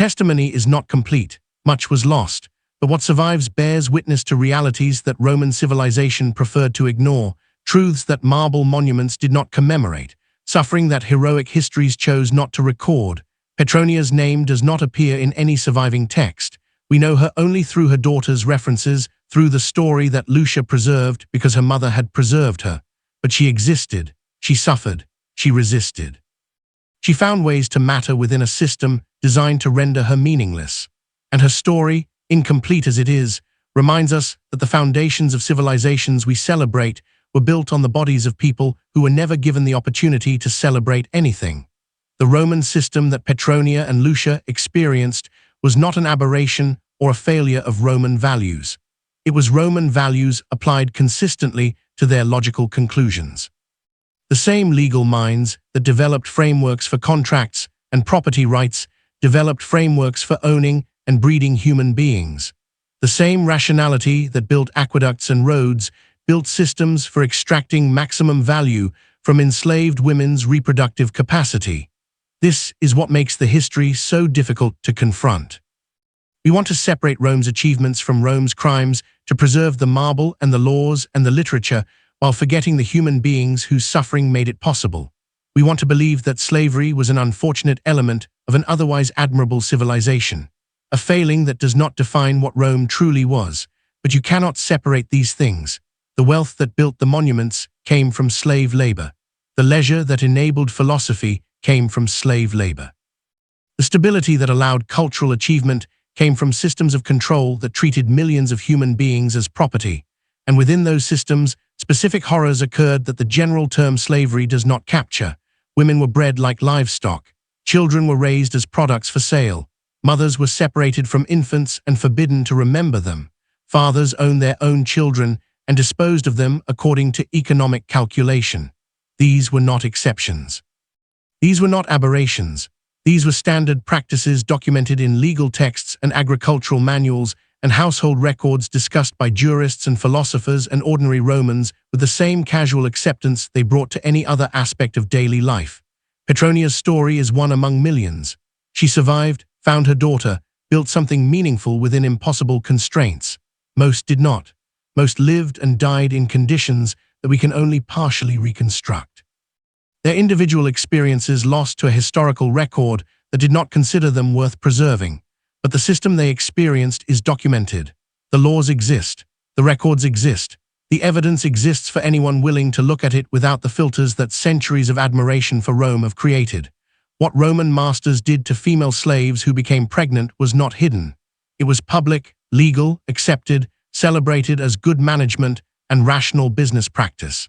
testimony is not complete, much was lost, but what survives bears witness to realities that Roman civilization preferred to ignore, truths that marble monuments did not commemorate, suffering that heroic histories chose not to record. Petronia's name does not appear in any surviving text. We know her only through her daughter's references, through the story that Lucia preserved because her mother had preserved her. But she existed, she suffered, she resisted. She found ways to matter within a system designed to render her meaningless. And her story, incomplete as it is, reminds us that the foundations of civilizations we celebrate were built on the bodies of people who were never given the opportunity to celebrate anything. The Roman system that Petronia and Lucia experienced was not an aberration or a failure of Roman values. It was Roman values applied consistently to their logical conclusions. The same legal minds that developed frameworks for contracts and property rights developed frameworks for owning and breeding human beings. The same rationality that built aqueducts and roads built systems for extracting maximum value from enslaved women's reproductive capacity. This is what makes the history so difficult to confront. We want to separate Rome's achievements from Rome's crimes to preserve the marble and the laws and the literature while forgetting the human beings whose suffering made it possible. We want to believe that slavery was an unfortunate element of an otherwise admirable civilization, a failing that does not define what Rome truly was. But you cannot separate these things. The wealth that built the monuments came from slave labor. The leisure that enabled philosophy came from slave labor. The stability that allowed cultural achievement came from systems of control that treated millions of human beings as property. And within those systems, specific horrors occurred that the general term slavery does not capture. Women were bred like livestock. Children were raised as products for sale. Mothers were separated from infants and forbidden to remember them. Fathers owned their own children and disposed of them according to economic calculation. These were not exceptions. These were not aberrations. These were standard practices documented in legal texts and agricultural manuals and household records discussed by jurists and philosophers and ordinary Romans with the same casual acceptance they brought to any other aspect of daily life. Petronia's story is one among millions. She survived, found her daughter, built something meaningful within impossible constraints. Most did not. Most lived and died in conditions that we can only partially reconstruct. Their individual experiences lost to a historical record that did not consider them worth preserving. But the system they experienced is documented. The laws exist. The records exist. The evidence exists for anyone willing to look at it without the filters that centuries of admiration for Rome have created. What Roman masters did to female slaves who became pregnant was not hidden. It was public, legal, accepted, celebrated as good management and rational business practice.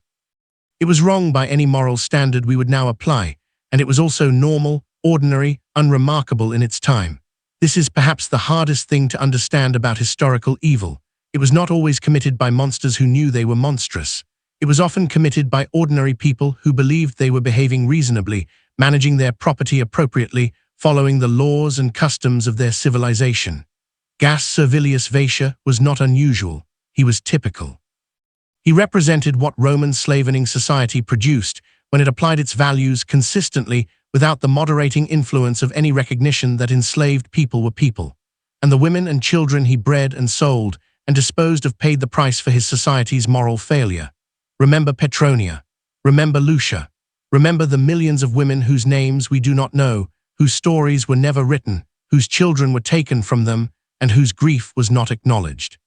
It was wrong by any moral standard we would now apply, and it was also normal, ordinary, unremarkable in its time. This is perhaps the hardest thing to understand about historical evil. It was not always committed by monsters who knew they were monstrous. It was often committed by ordinary people who believed they were behaving reasonably, managing their property appropriately, following the laws and customs of their civilization. Gaius Servilius Vatius was not unusual. He was typical. He represented what Roman slave-owning society produced when it applied its values consistently without the moderating influence of any recognition that enslaved people were people. And the women and children he bred and sold and disposed of paid the price for his society's moral failure. Remember Petronia. Remember Lucia. Remember the millions of women whose names we do not know, whose stories were never written, whose children were taken from them, and whose grief was not acknowledged.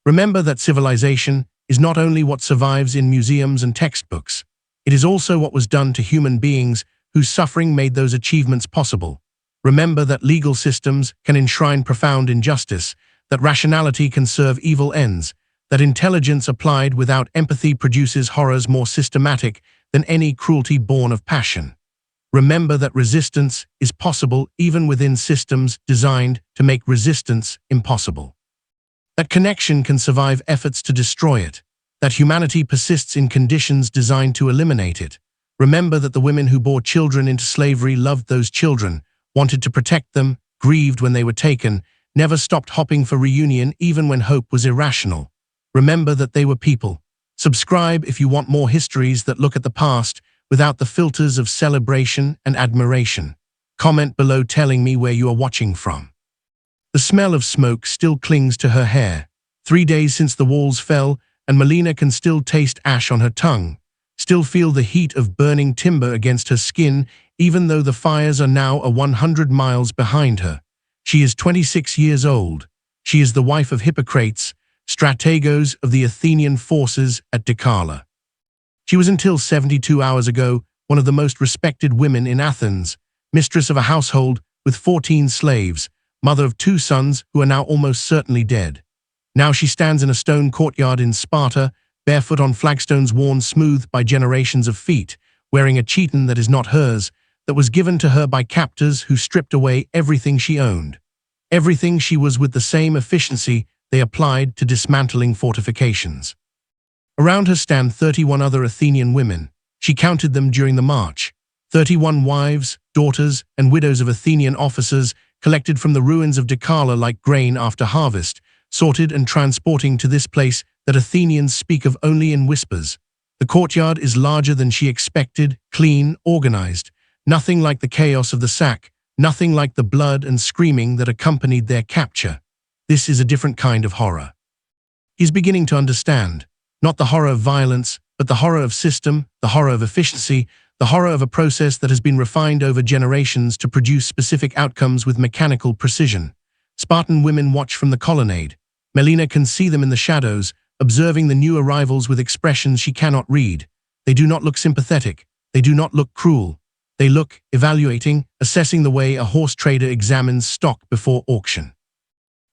Remember that civilization is not only what survives in museums and textbooks. It is also what was done to human beings whose suffering made those achievements possible. Remember that legal systems can enshrine profound injustice, that rationality can serve evil ends, that intelligence applied without empathy produces horrors more systematic than any cruelty born of passion. Remember that resistance is possible even within systems designed to make resistance impossible. That connection can survive efforts to destroy it, that humanity persists in conditions designed to eliminate it. Remember that the women who bore children into slavery loved those children, wanted to protect them, grieved when they were taken, never stopped hoping for reunion even when hope was irrational. Remember that they were people. Subscribe if you want more histories that look at the past without the filters of celebration and admiration. Comment below telling me where you are watching from. The smell of smoke still clings to her hair. 3 days since the walls fell, and Melina can still taste ash on her tongue, still feel the heat of burning timber against her skin, even though the fires are now 100 miles behind her. She is 26 years old. She is the wife of Hippocrates, strategos of the Athenian forces at Decala. She was until 72 hours ago one of the most respected women in Athens, mistress of a household with 14 slaves, mother of 2 sons who are now almost certainly dead. Now she stands in a stone courtyard in Sparta, barefoot on flagstones worn smooth by generations of feet, wearing a chiton that is not hers, that was given to her by captors who stripped away everything she owned. Everything she was with the same efficiency they applied to dismantling fortifications. Around her stand 31 other Athenian women. She counted them during the march. 31 wives, daughters, and widows of Athenian officers collected from the ruins of Decala like grain after harvest, sorted and transporting to this place that Athenians speak of only in whispers. The courtyard is larger than she expected, clean, organized. Nothing like the chaos of the sack, nothing like the blood and screaming that accompanied their capture. This is a different kind of horror. He's beginning to understand, not the horror of violence, but the horror of system, the horror of efficiency, the horror of a process that has been refined over generations to produce specific outcomes with mechanical precision. Spartan women watch from the colonnade. Melina can see them in the shadows, observing the new arrivals with expressions she cannot read. They do not look sympathetic. They do not look cruel. They look evaluating, assessing the way a horse trader examines stock before auction.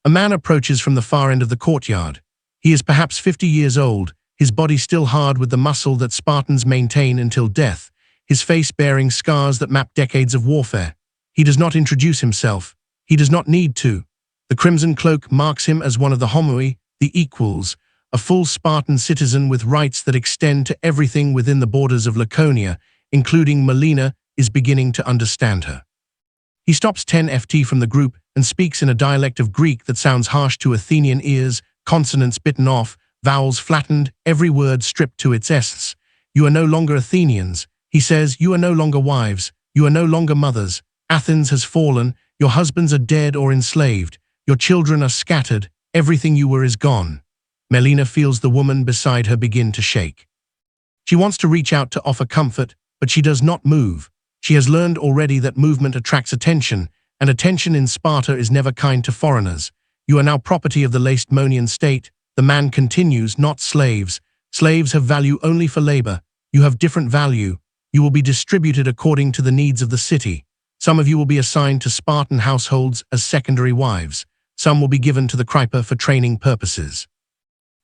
A man approaches from the far end of the courtyard. He is perhaps 50 years old, his body still hard with the muscle that Spartans maintain until death, his face bearing scars that map decades of warfare. He does not introduce himself. He does not need to. The crimson cloak marks him as one of the homoi, the equals, a full Spartan citizen with rights that extend to everything within the borders of Laconia, including Melina, is beginning to understand her. He stops 10 ft from the group and speaks in a dialect of Greek that sounds harsh to Athenian ears, consonants bitten off, vowels flattened, every word stripped to its essence. You are no longer Athenians, he says, you are no longer wives, you are no longer mothers. Athens has fallen, your husbands are dead or enslaved, your children are scattered, everything you were is gone. Melina feels the woman beside her begin to shake. She wants to reach out to offer comfort, but she does not move. She has learned already that movement attracts attention, and attention in Sparta is never kind to foreigners. You are now property of the Lacedaemonian state. The man continues, not slaves. Slaves have value only for labor. You have different value. You will be distributed according to the needs of the city. Some of you will be assigned to Spartan households as secondary wives. Some will be given to the Kriper for training purposes.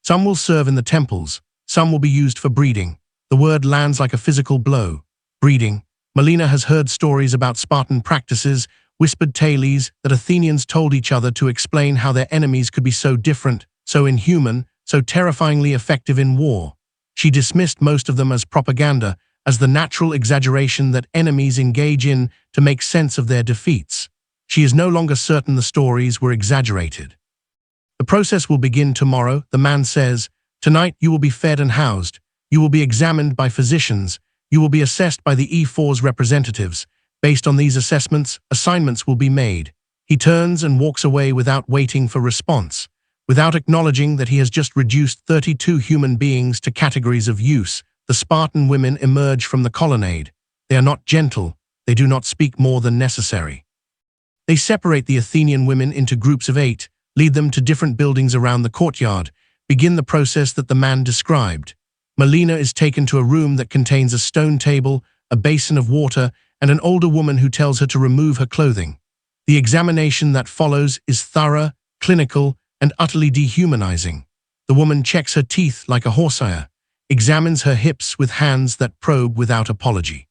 Some will serve in the temples. Some will be used for breeding. The word lands like a physical blow. Breeding. Melina has heard stories about Spartan practices, whispered tales that Athenians told each other to explain how their enemies could be so different, so inhuman, so terrifyingly effective in war. She dismissed most of them as propaganda, as the natural exaggeration that enemies engage in to make sense of their defeats. She is no longer certain the stories were exaggerated. The process will begin tomorrow, the man says. Tonight you will be fed and housed. You will be examined by physicians. You will be assessed by the E4's representatives. Based on these assessments, assignments will be made. He turns and walks away without waiting for response, without acknowledging that he has just reduced 32 human beings to categories of use. The Spartan women emerge from the colonnade. They are not gentle. They do not speak more than necessary. They separate the Athenian women into groups of 8, lead them to different buildings around the courtyard, begin the process that the man described. Melina is taken to a room that contains a stone table, a basin of water, and an older woman who tells her to remove her clothing. The examination that follows is thorough, clinical, and utterly dehumanizing. The woman checks her teeth like a horseire, examines her hips with hands that probe without apology,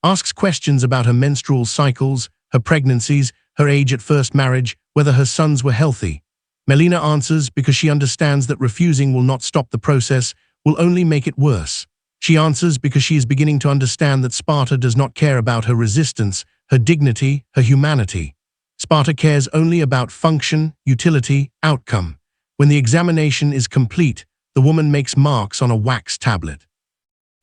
asks questions about her menstrual cycles, her pregnancies, her age at first marriage, whether her sons were healthy. Melina answers because she understands that refusing will not stop the process, will only make it worse. She answers because she is beginning to understand that Sparta does not care about her resistance, her dignity, her humanity. Sparta cares only about function, utility, outcome. When the examination is complete, the woman makes marks on a wax tablet.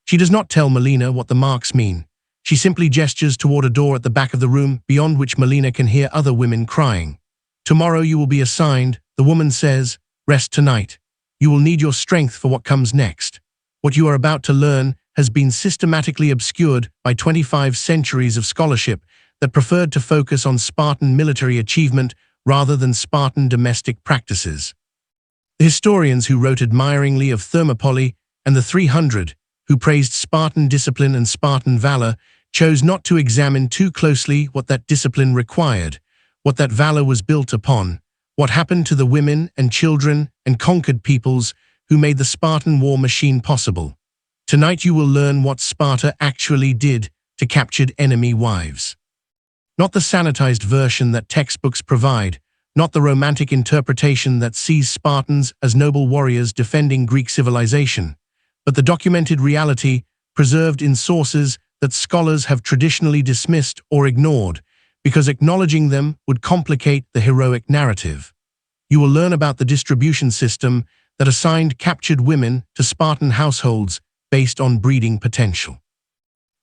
She does not tell Melina what the marks mean. She simply gestures toward a door at the back of the room, beyond which Melina can hear other women crying. "Tomorrow you will be assigned," the woman says. "Rest tonight. You will need your strength for what comes next." What you are about to learn has been systematically obscured by 25 centuries of scholarship that preferred to focus on Spartan military achievement rather than Spartan domestic practices. The historians who wrote admiringly of Thermopylae and the 300, who praised Spartan discipline and Spartan valor, chose not to examine too closely what that discipline required, what that valor was built upon, what happened to the women and children and conquered peoples who made the Spartan war machine possible. Tonight you will learn what Sparta actually did to captured enemy wives. Not the sanitized version that textbooks provide, not the romantic interpretation that sees Spartans as noble warriors defending Greek civilization, but the documented reality preserved in sources that scholars have traditionally dismissed or ignored, because acknowledging them would complicate the heroic narrative. You will learn about the distribution system that assigned captured women to Spartan households based on breeding potential.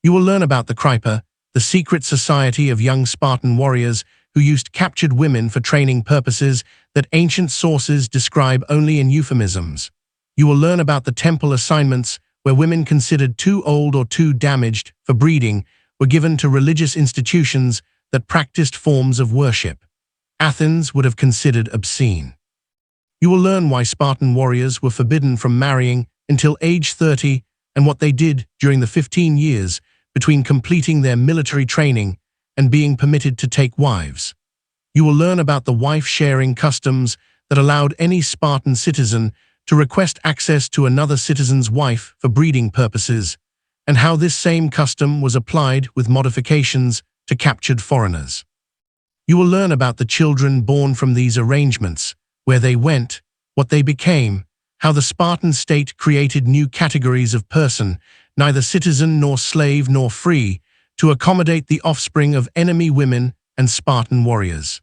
You will learn about the Krypa, the secret society of young Spartan warriors who used captured women for training purposes that ancient sources describe only in euphemisms. You will learn about the temple assignments where women considered too old or too damaged for breeding were given to religious institutions that practiced forms of worship Athens would have considered obscene. You will learn why Spartan warriors were forbidden from marrying until age 30 and what they did during the 15 years between completing their military training and being permitted to take wives. You will learn about the wife-sharing customs that allowed any Spartan citizen to request access to another citizen's wife for breeding purposes, and how this same custom was applied with modifications to captured foreigners. You will learn about the children born from these arrangements, where they went, what they became, how the Spartan state created new categories of person, neither citizen nor slave nor free, to accommodate the offspring of enemy women and Spartan warriors.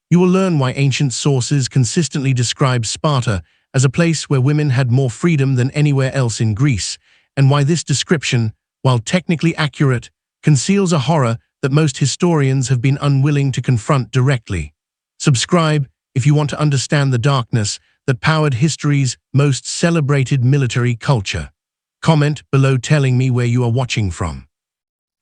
You will learn why ancient sources consistently describe Sparta as a place where women had more freedom than anywhere else in Greece, and why this description, while technically accurate, conceals a horror that most historians have been unwilling to confront directly. Subscribe if you want to understand the darkness that powered history's most celebrated military culture. Comment below telling me where you are watching from.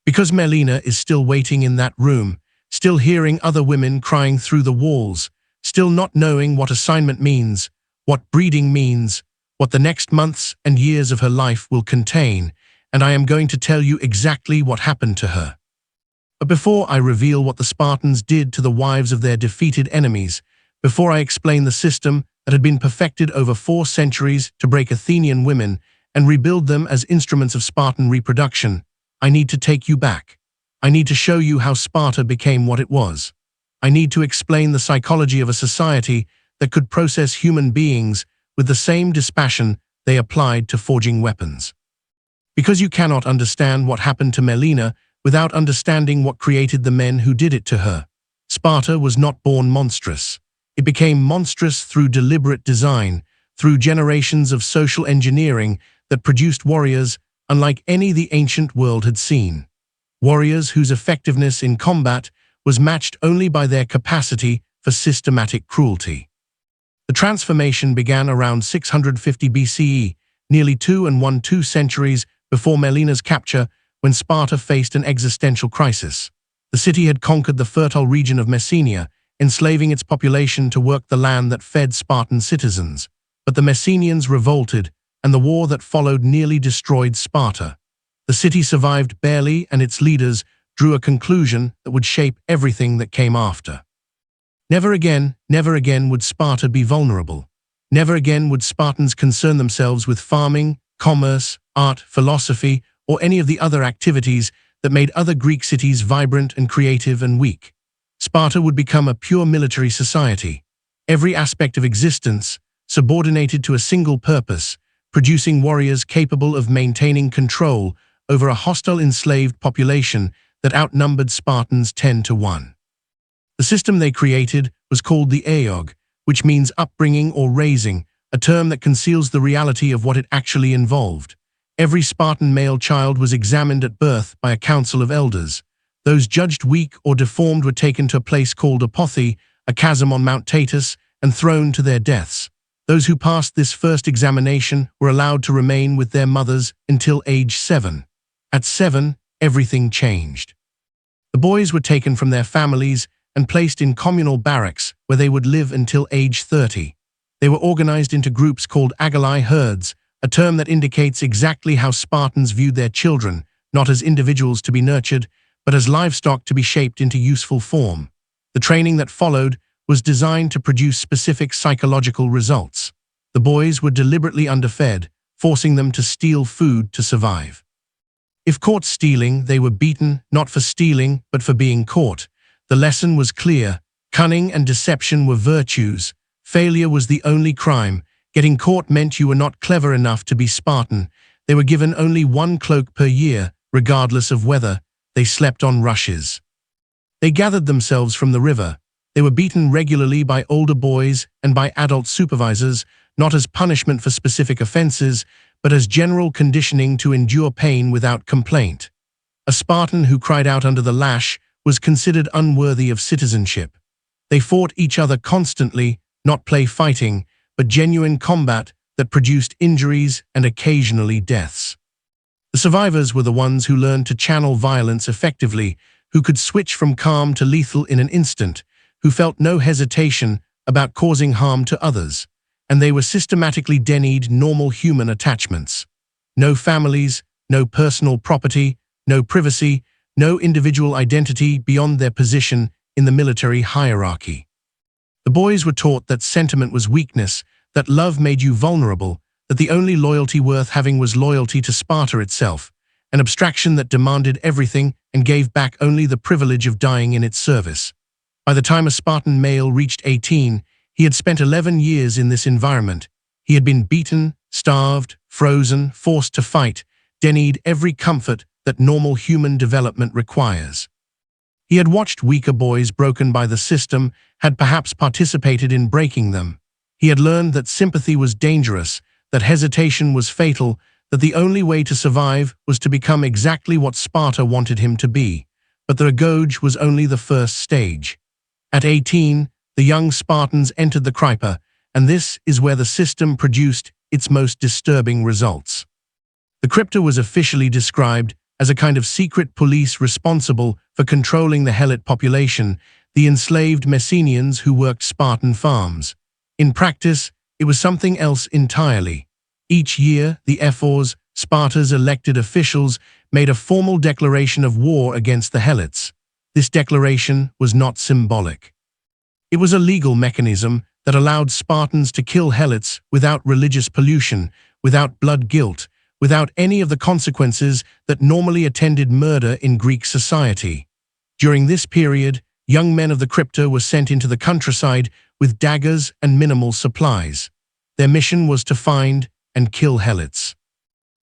Because Melina is still waiting in that room, still hearing other women crying through the walls, still not knowing what assignment means, what breeding means, what the next months and years of her life will contain, and I am going to tell you exactly what happened to her. But before I reveal what the Spartans did to the wives of their defeated enemies, before I explain the system that had been perfected over 4 centuries to break Athenian women and rebuild them as instruments of Spartan reproduction, I need to take you back. I need to show you how Sparta became what it was. I need to explain the psychology of a society that could process human beings with the same dispassion they applied to forging weapons. Because you cannot understand what happened to Melina without understanding what created the men who did it to her. Sparta was not born monstrous. It became monstrous through deliberate design, through generations of social engineering that produced warriors unlike any the ancient world had seen. Warriors whose effectiveness in combat was matched only by their capacity for systematic cruelty. The transformation began around 650 BCE, nearly 2 centuries before Melina's capture, when Sparta faced an existential crisis. The city had conquered the fertile region of Messenia, enslaving its population to work the land that fed Spartan citizens. But the Messenians revolted, and the war that followed nearly destroyed Sparta. The city survived barely, and its leaders drew a conclusion that would shape everything that came after. Never again would Sparta be vulnerable. Never again would Spartans concern themselves with farming, commerce, art, philosophy, or any of the other activities that made other Greek cities vibrant and creative and weak. Sparta would become a pure military society. Every aspect of existence subordinated to a single purpose, producing warriors capable of maintaining control over a hostile enslaved population that outnumbered Spartans 10-1. The system they created was called the aeog, which means upbringing or raising, a term that conceals the reality of what it actually involved. Every Spartan male child was examined at birth by a council of elders. Those judged weak or deformed were taken to a place called Apothe, a chasm on Mount Tatus, and thrown to their deaths. Those who passed this first examination were allowed to remain with their mothers until age 7. At 7, everything changed. The boys were taken from their families and placed in communal barracks where they would live until age 30. They were organized into groups called agalai herds, a term that indicates exactly how Spartans viewed their children, not as individuals to be nurtured, but as livestock to be shaped into useful form. The training that followed was designed to produce specific psychological results. The boys were deliberately underfed, forcing them to steal food to survive. If caught stealing, they were beaten, not for stealing, but for being caught. The lesson was clear. Cunning and deception were virtues. Failure was the only crime. Getting caught meant you were not clever enough to be Spartan. They were given only one cloak per year, regardless of weather. They slept on rushes. They gathered themselves from the river. They were beaten regularly by older boys and by adult supervisors, not as punishment for specific offenses, but as general conditioning to endure pain without complaint. A Spartan who cried out under the lash was considered unworthy of citizenship. They fought each other constantly, not play fighting, but genuine combat that produced injuries and occasionally deaths. The survivors were the ones who learned to channel violence effectively, who could switch from calm to lethal in an instant, who felt no hesitation about causing harm to others, and they were systematically denied normal human attachments. No families, no personal property, no privacy, no individual identity beyond their position in the military hierarchy. The boys were taught that sentiment was weakness, that love made you vulnerable, that the only loyalty worth having was loyalty to Sparta itself, an abstraction that demanded everything and gave back only the privilege of dying in its service. By the time a Spartan male reached 18, he had spent 11 years in this environment. He had been beaten, starved, frozen, forced to fight, denied every comfort that normal human development requires. He had watched weaker boys broken by the system, had perhaps participated in breaking them. He had learned that sympathy was dangerous, that hesitation was fatal, that the only way to survive was to become exactly what Sparta wanted him to be. But the Agoge was only the first stage. At 18, the young Spartans entered the Krypa, and this is where the system produced its most disturbing results. The Crypta was officially described as a kind of secret police responsible for controlling the Helot population, the enslaved Messenians who worked Spartan farms. In practice, it was something else entirely. Each year, the ephors, Sparta's elected officials, made a formal declaration of war against the Helots. This declaration was not symbolic. It was a legal mechanism that allowed Spartans to kill Helots without religious pollution, without blood guilt, without any of the consequences that normally attended murder in Greek society. During this period, young men of the Crypta were sent into the countryside with daggers and minimal supplies. Their mission was to find and kill Helots.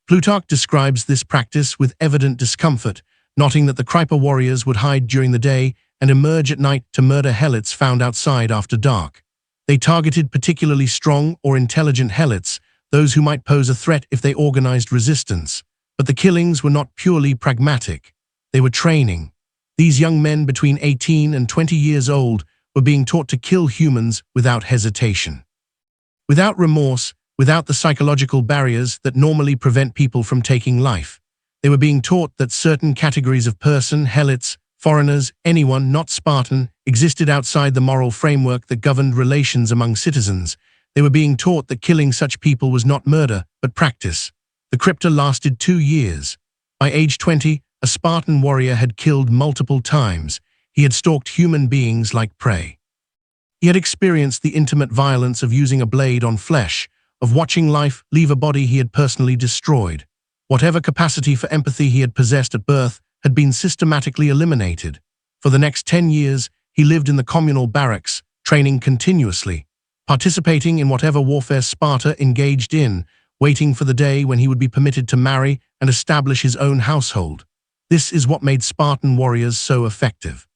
Plutarch describes this practice with evident discomfort, noting that the Krypa warriors would hide during the day and emerge at night to murder Helots found outside after dark. They targeted particularly strong or intelligent Helots, those who might pose a threat if they organized resistance. But the killings were not purely pragmatic. They were training. These young men between 18 and 20 years old were being taught to kill humans without hesitation. Without remorse, without the psychological barriers that normally prevent people from taking life. They were being taught that certain categories of person, Helots, foreigners, anyone not Spartan, existed outside the moral framework that governed relations among citizens. They were being taught that killing such people was not murder, but practice. The Crypta lasted 2 years. By age 20, a Spartan warrior had killed multiple times. He had stalked human beings like prey. He had experienced the intimate violence of using a blade on flesh, of watching life leave a body he had personally destroyed. Whatever capacity for empathy he had possessed at birth had been systematically eliminated. For the next 10 years, he lived in the communal barracks, training continuously, participating in whatever warfare Sparta engaged in, waiting for the day when he would be permitted to marry and establish his own household. This is what made Spartan warriors so effective.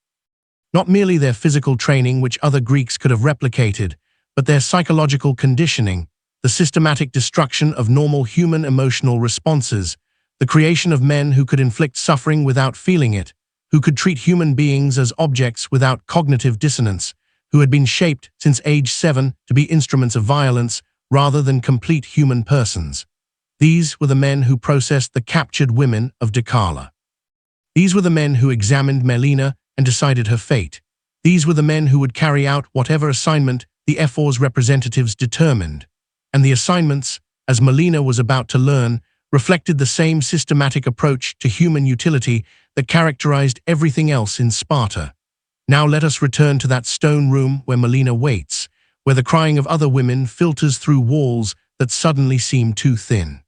Not merely their physical training, which other Greeks could have replicated, but their psychological conditioning. the systematic destruction of normal human emotional responses, the creation of men who could inflict suffering without feeling it, who could treat human beings as objects without cognitive dissonance, who had been shaped since age 7 to be instruments of violence rather than complete human persons. These were the men who processed the captured women of Decala. These were the men who examined Melina and decided her fate. These were the men who would carry out whatever assignment the F4's representatives determined. And the assignments, as Melina was about to learn, reflected the same systematic approach to human utility that characterized everything else in Sparta. Now let us return to that stone room where Melina waits, where the crying of other women filters through walls that suddenly seem too thin.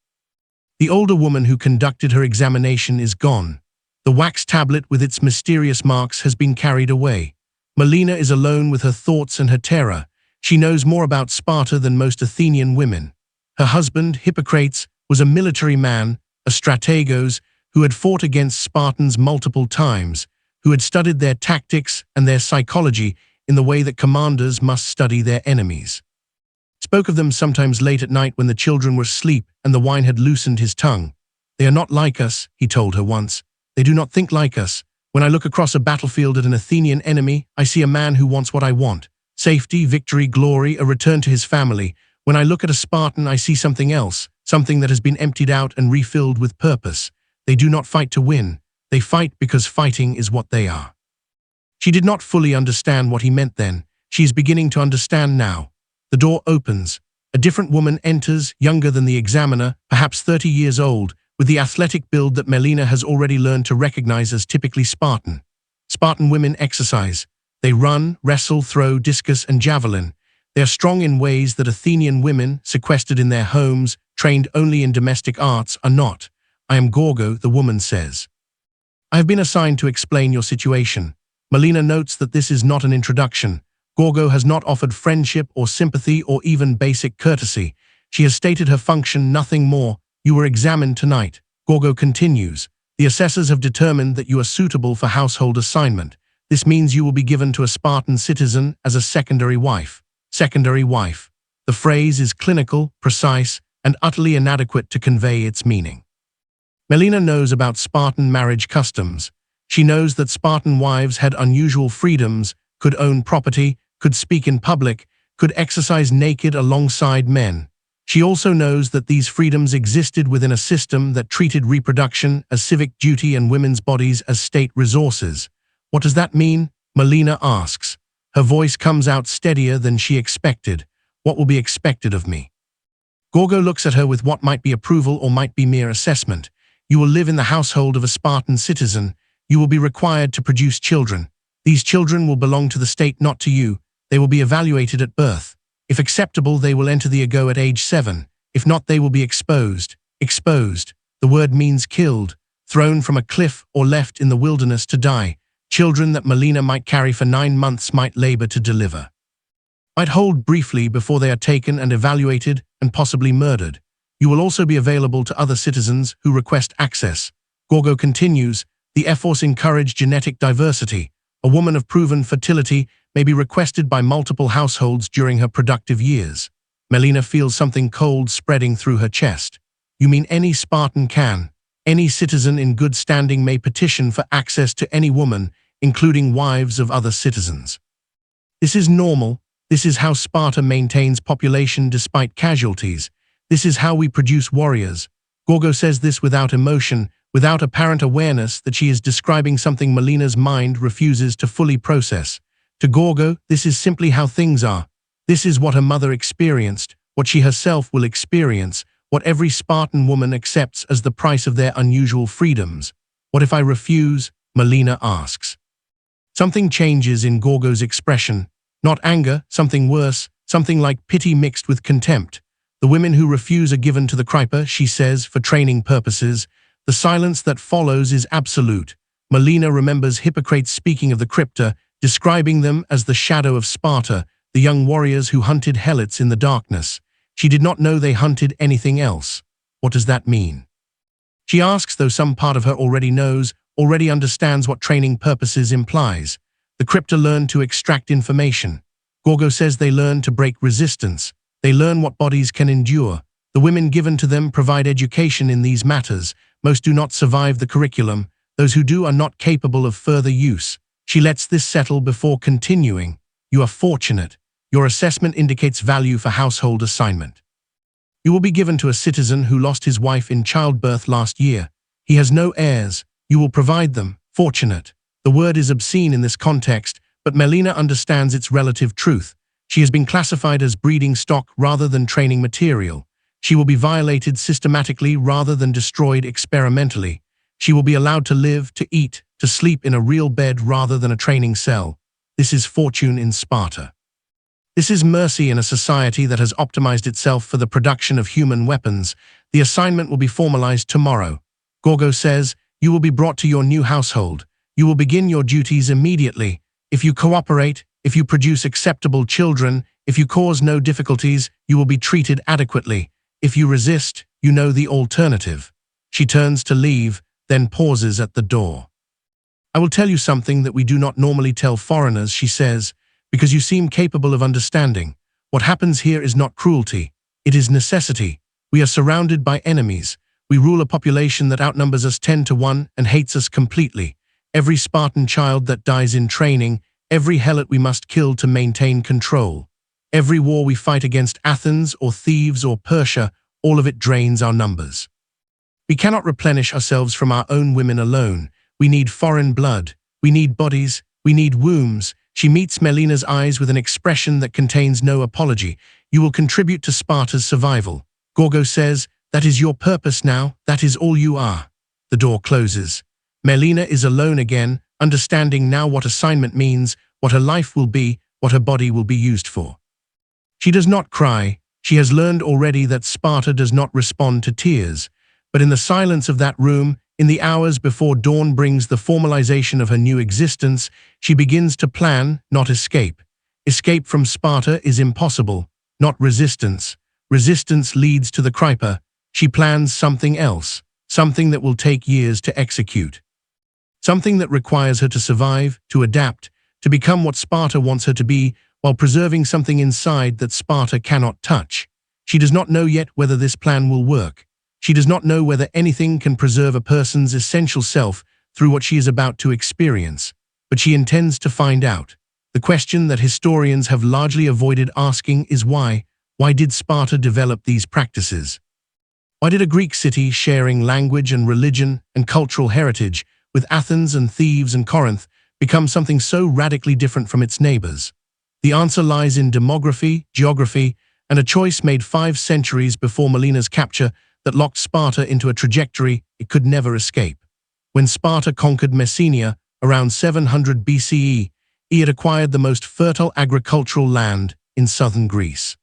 The older woman who conducted her examination is gone. The wax tablet with its mysterious marks has been carried away. Melina is alone with her thoughts and her terror. She knows more about Sparta than most Athenian women. Her husband, Hippocrates, was a military man, a strategos, who had fought against Spartans multiple times, who had studied their tactics and their psychology in the way that commanders must study their enemies. Spoke of them sometimes late at night when the children were asleep and the wine had loosened his tongue. They are not like us, he told her once. They do not think like us. When I look across a battlefield at an Athenian enemy, I see a man who wants what I want. Safety, victory, glory, a return to his family. When I look at a Spartan, I see something else, something that has been emptied out and refilled with purpose. They do not fight to win. They fight because fighting is what they are. She did not fully understand what he meant then. She is beginning to understand now. The door opens. A different woman enters, younger than the examiner, perhaps 30 years old, with the athletic build that Melina has already learned to recognize as typically Spartan. Spartan women exercise. They run, wrestle, throw, discus, and javelin. They are strong in ways that Athenian women, sequestered in their homes, trained only in domestic arts, are not. I am Gorgo, the woman says. I have been assigned to explain your situation. Melina notes that this is not an introduction. Gorgo has not offered friendship or sympathy or even basic courtesy. She has stated her function, nothing more. You were examined tonight. Gorgo continues. The assessors have determined that you are suitable for household assignment. This means you will be given to a Spartan citizen as a secondary wife. Secondary wife. The phrase is clinical, precise, and utterly inadequate to convey its meaning. Melina knows about Spartan marriage customs. She knows that Spartan wives had unusual freedoms, could own property, could speak in public, could exercise naked alongside men. She also knows that these freedoms existed within a system that treated reproduction as civic duty and women's bodies as state resources. What does that mean? Melina asks. Her voice comes out steadier than she expected. What will be expected of me? Gorgo looks at her with what might be approval or might be mere assessment. You will live in the household of a Spartan citizen. You will be required to produce children. These children will belong to the state, not to you. They will be evaluated at birth. If acceptable, they will enter the ago at age 7. If not, they will be exposed. Exposed. The word means killed, thrown from a cliff or left in the wilderness to die. Children that Melina might carry for 9 months might labor to deliver. Might hold briefly before they are taken and evaluated and possibly murdered. You will also be available to other citizens who request access. Gorgo continues, the F-Force encourage genetic diversity. A woman of proven fertility may be requested by multiple households during her productive years. Melina feels something cold spreading through her chest. You mean any Spartan can? Any citizen in good standing may petition for access to any woman, including wives of other citizens. This is normal. This is how Sparta maintains population despite casualties. This is how we produce warriors. Gorgo says this without emotion, without apparent awareness that she is describing something Melina's mind refuses to fully process. To Gorgo, this is simply how things are. This is what her mother experienced, what she herself will experience, what every Spartan woman accepts as the price of their unusual freedoms. What if I refuse? Melina asks. Something changes in Gorgo's expression. Not anger, something worse, something like pity mixed with contempt. The women who refuse are given to the Kryper, she says, for training purposes. The silence that follows is absolute. Melina remembers Hippocrates speaking of the Crypta, describing them as the shadow of Sparta, the young warriors who hunted helots in the darkness. She did not know they hunted anything else. What does that mean? She asks, though some part of her already knows, already understands what training purposes implies. The Crypta learn to extract information. Gorgo says they learn to break resistance. They learn what bodies can endure. The women given to them provide education in these matters. Most do not survive the curriculum. Those who do are not capable of further use. She lets this settle before continuing. You are fortunate. Your assessment indicates value for household assignment. You will be given to a citizen who lost his wife in childbirth last year. He has no heirs. You will provide them. Fortunate. The word is obscene in this context, but Melina understands its relative truth. She has been classified as breeding stock rather than training material. She will be violated systematically rather than destroyed experimentally. She will be allowed to live, to eat, to sleep in a real bed rather than a training cell. This is fortune in Sparta. This is mercy in a society that has optimized itself for the production of human weapons. The assignment will be formalized tomorrow. Gorgo says, you will be brought to your new household. You will begin your duties immediately. If you cooperate, if you produce acceptable children, if you cause no difficulties, you will be treated adequately. If you resist, you know the alternative. She turns to leave, then pauses at the door. I will tell you something that we do not normally tell foreigners, she says, because you seem capable of understanding. What happens here is not cruelty. It is necessity. We are surrounded by enemies. We rule a population that outnumbers us 10 to 1 and hates us completely. Every Spartan child that dies in training, every helot we must kill to maintain control. Every war we fight against Athens or Thebes or Persia, all of it drains our numbers. We cannot replenish ourselves from our own women alone. We need foreign blood. We need bodies. We need wombs. She meets Melina's eyes with an expression that contains no apology. You will contribute to Sparta's survival. Gorgo says, that is your purpose now. That is all you are. The door closes. Melina is alone again, understanding now what assignment means, what her life will be, what her body will be used for. She does not cry. She has learned already that Sparta does not respond to tears. But in the silence of that room, in the hours before dawn brings the formalization of her new existence, she begins to plan, not escape. Escape from Sparta is impossible, not resistance. Resistance leads to the Krypa. She plans something else, something that will take years to execute. Something that requires her to survive, to adapt, to become what Sparta wants her to be, while preserving something inside that Sparta cannot touch. She does not know yet whether this plan will work. She does not know whether anything can preserve a person's essential self through what she is about to experience, but she intends to find out. The question that historians have largely avoided asking is why. Why did Sparta develop these practices? Why did a Greek city sharing language and religion and cultural heritage with Athens and Thebes and Corinth become something so radically different from its neighbors? The answer lies in demography, geography, and a choice made 5 centuries before Melina's capture that locked Sparta into a trajectory it could never escape. When Sparta conquered Messenia around 700 BCE, it had acquired the most fertile agricultural land in southern Greece.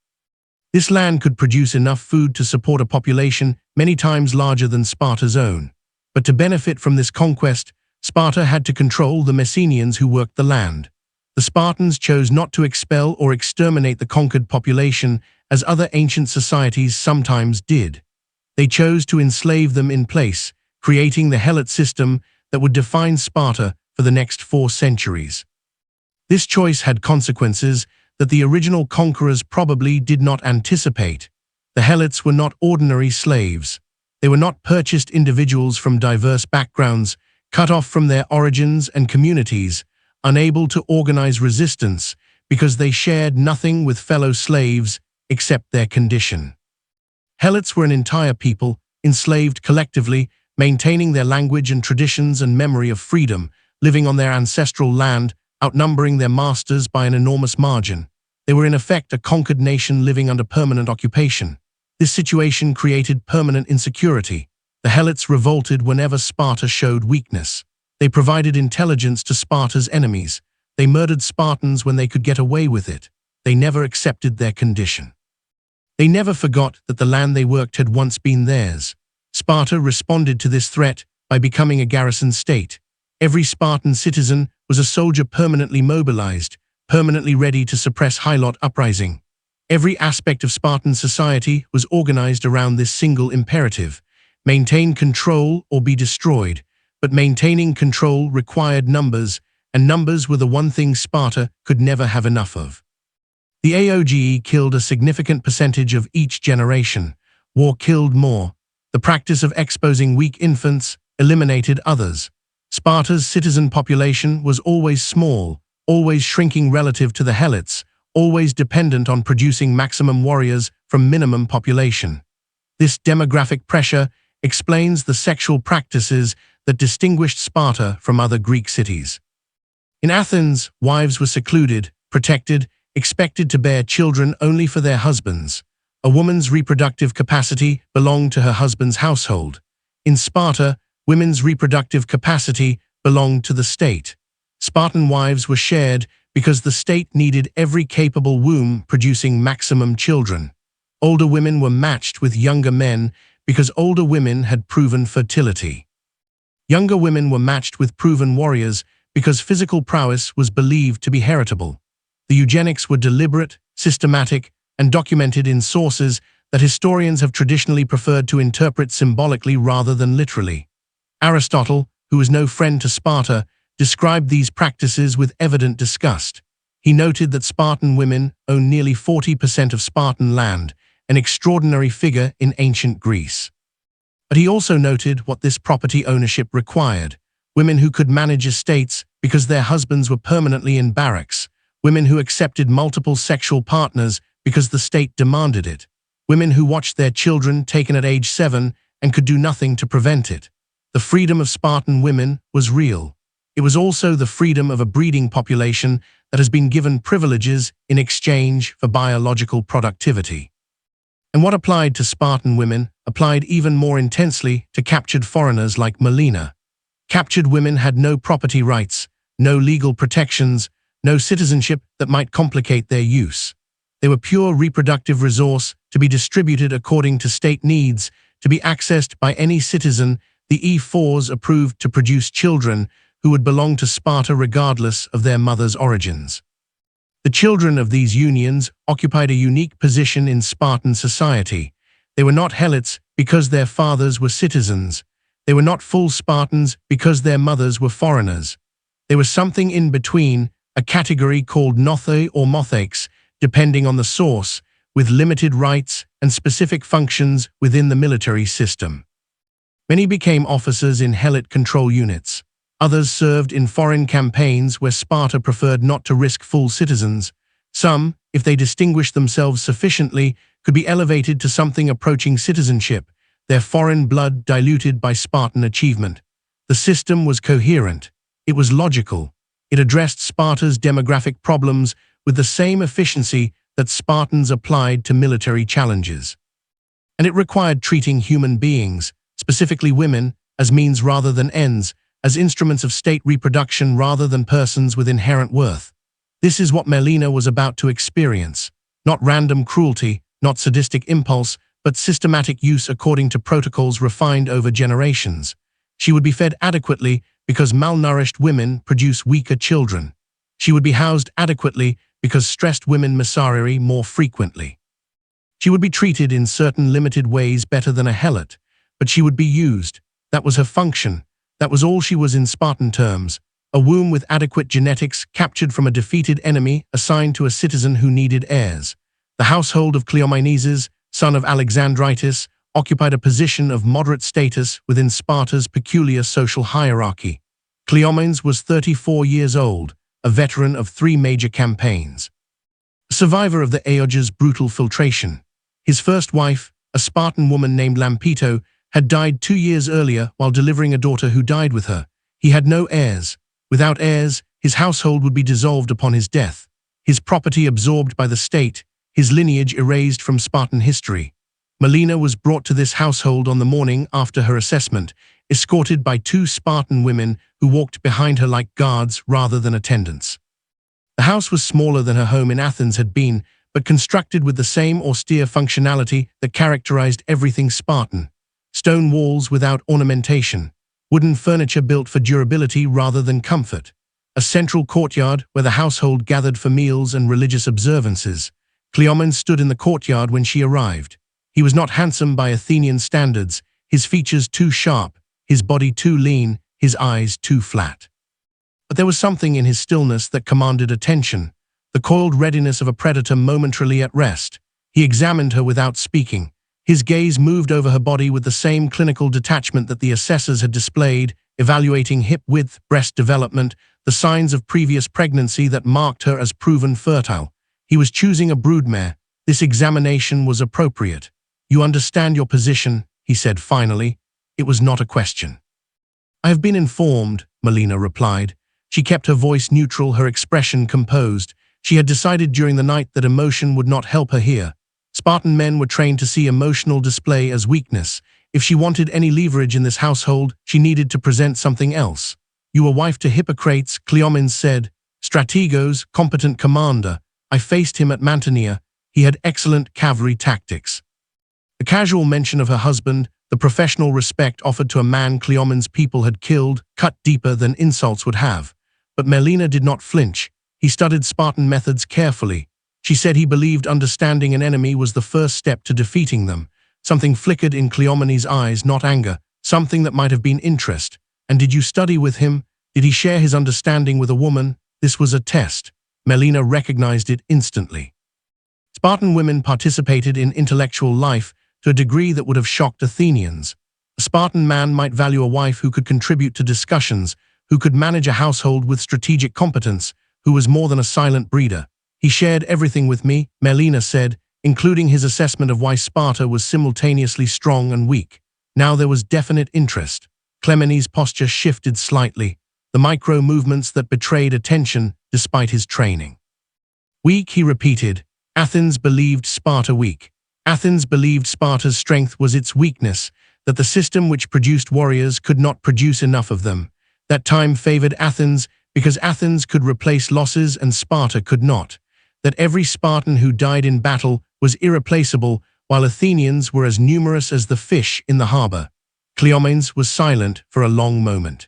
This land could produce enough food to support a population many times larger than Sparta's own. But to benefit from this conquest, Sparta had to control the Messenians who worked the land. The Spartans chose not to expel or exterminate the conquered population as other ancient societies sometimes did. They chose to enslave them in place, creating the helot system that would define Sparta for the next 4 centuries. This choice had consequences that the original conquerors probably did not anticipate. The helots were not ordinary slaves. They were not purchased individuals from diverse backgrounds, cut off from their origins and communities, unable to organize resistance because they shared nothing with fellow slaves except their condition. Helots were an entire people, enslaved collectively, maintaining their language and traditions and memory of freedom, living on their ancestral land, outnumbering their masters by an enormous margin. They were in effect a conquered nation living under permanent occupation. This situation created permanent insecurity. The helots revolted whenever Sparta showed weakness. They provided intelligence to Sparta's enemies. They murdered Spartans when they could get away with it. They never accepted their condition. They never forgot that the land they worked had once been theirs. Sparta responded to this threat by becoming a garrison state. Every Spartan citizen was a soldier permanently mobilized, permanently ready to suppress Hilot uprising. Every aspect of Spartan society was organized around this single imperative: maintain control or be destroyed. But maintaining control required numbers, and numbers were the one thing Sparta could never have enough of. The AOGE killed a significant percentage of each generation. War killed more. The practice of exposing weak infants eliminated others. Sparta's citizen population was always small, always shrinking relative to the helots, always dependent on producing maximum warriors from minimum population. This demographic pressure explains the sexual practices that distinguished Sparta from other Greek cities. In Athens, wives were secluded, protected, expected to bear children only for their husbands. A woman's reproductive capacity belonged to her husband's household. In Sparta, women's reproductive capacity belonged to the state. Spartan wives were shared because the state needed every capable womb producing maximum children. Older women were matched with younger men because older women had proven fertility. Younger women were matched with proven warriors because physical prowess was believed to be heritable. The eugenics were deliberate, systematic, and documented in sources that historians have traditionally preferred to interpret symbolically rather than literally. Aristotle, who was no friend to Sparta, described these practices with evident disgust. He noted that Spartan women owned nearly 40% of Spartan land, an extraordinary figure in ancient Greece. But he also noted what this property ownership required: women who could manage estates because their husbands were permanently in barracks, women who accepted multiple sexual partners because the state demanded it, women who watched their children taken at age 7 and could do nothing to prevent it. The freedom of Spartan women was real. It was also the freedom of a breeding population that has been given privileges in exchange for biological productivity. And what applied to Spartan women applied even more intensely to captured foreigners like Melina. Captured women had no property rights, no legal protections, no citizenship that might complicate their use. They were pure reproductive resource to be distributed according to state needs, to be accessed by any citizen. The E4s approved to produce children who would belong to Sparta regardless of their mother's origins. The children of these unions occupied a unique position in Spartan society. They were not helots because their fathers were citizens. They were not full Spartans because their mothers were foreigners. They were something in between, a category called nothoi or mothakes, depending on the source, with limited rights and specific functions within the military system. Many became officers in helot control units. Others served in foreign campaigns where Sparta preferred not to risk full citizens. Some, if they distinguished themselves sufficiently, could be elevated to something approaching citizenship, their foreign blood diluted by Spartan achievement. The system was coherent. It was logical. It addressed Sparta's demographic problems with the same efficiency that Spartans applied to military challenges. And it required treating human beings, specifically women, as means rather than ends, as instruments of state reproduction rather than persons with inherent worth. This is what Melina was about to experience. Not random cruelty, not sadistic impulse, but systematic use according to protocols refined over generations. She would be fed adequately because malnourished women produce weaker children. She would be housed adequately because stressed women miscarry more frequently. She would be treated in certain limited ways better than a helot, but she would be used. That was her function. That was all she was in Spartan terms. A womb with adequate genetics captured from a defeated enemy assigned to a citizen who needed heirs. The household of Cleomenes, son of Alexandritis, occupied a position of moderate status within Sparta's peculiar social hierarchy. Cleomenes was 34 years old, a veteran of 3 major campaigns. A survivor of the Aeoge's brutal filtration. His first wife, a Spartan woman named Lampeto, had died 2 years earlier while delivering a daughter who died with her. He had no heirs. Without heirs, his household would be dissolved upon his death, his property absorbed by the state, his lineage erased from Spartan history. Melina was brought to this household on the morning after her assessment, escorted by 2 Spartan women who walked behind her like guards rather than attendants. The house was smaller than her home in Athens had been, but constructed with the same austere functionality that characterized everything Spartan. Stone walls without ornamentation, wooden furniture built for durability rather than comfort, a central courtyard where the household gathered for meals and religious observances. Cleomenes stood in the courtyard when she arrived. He was not handsome by Athenian standards, his features too sharp, his body too lean, his eyes too flat. But there was something in his stillness that commanded attention. the coiled readiness of a predator momentarily at rest. He examined her without speaking. His gaze moved over her body with the same clinical detachment that the assessors had displayed, evaluating hip width, breast development, the signs of previous pregnancy that marked her as proven fertile. He was choosing a broodmare. This examination was appropriate. "You understand your position," he said finally. It was not a question. "I have been informed," Melina replied. She kept her voice neutral, her expression composed. She had decided during the night that emotion would not help her here. Spartan men were trained to see emotional display as weakness. If she wanted any leverage in this household, she needed to present something else. "You were wife to Hippocrates," Cleomenes said. "Strategos, competent commander. I faced him at Mantinea. He had excellent cavalry tactics." The casual mention of her husband, the professional respect offered to a man Cleomenes' people had killed, cut deeper than insults would have. But Melina did not flinch. He studied Spartan methods carefully. She said he believed understanding an enemy was the first step to defeating them. Something flickered in Cleomenes' eyes, not anger, something that might have been interest. "And did you study with him? Did he share his understanding with a woman?" This was a test. Melina recognized it instantly. Spartan women participated in intellectual life to a degree that would have shocked Athenians. A Spartan man might value a wife who could contribute to discussions, who could manage a household with strategic competence, who was more than a silent breeder. "He shared everything with me," Melina said, including his assessment of why Sparta was simultaneously strong and weak. Now there was definite interest. Cleomenes' posture shifted slightly, the micro-movements that betrayed attention despite his training. "Weak," he repeated. "Athens believed Sparta weak. Athens believed Sparta's strength was its weakness, that the system which produced warriors could not produce enough of them. That time favored Athens because Athens could replace losses and Sparta could not. That every Spartan who died in battle was irreplaceable, while Athenians were as numerous as the fish in the harbor." Cleomenes was silent for a long moment.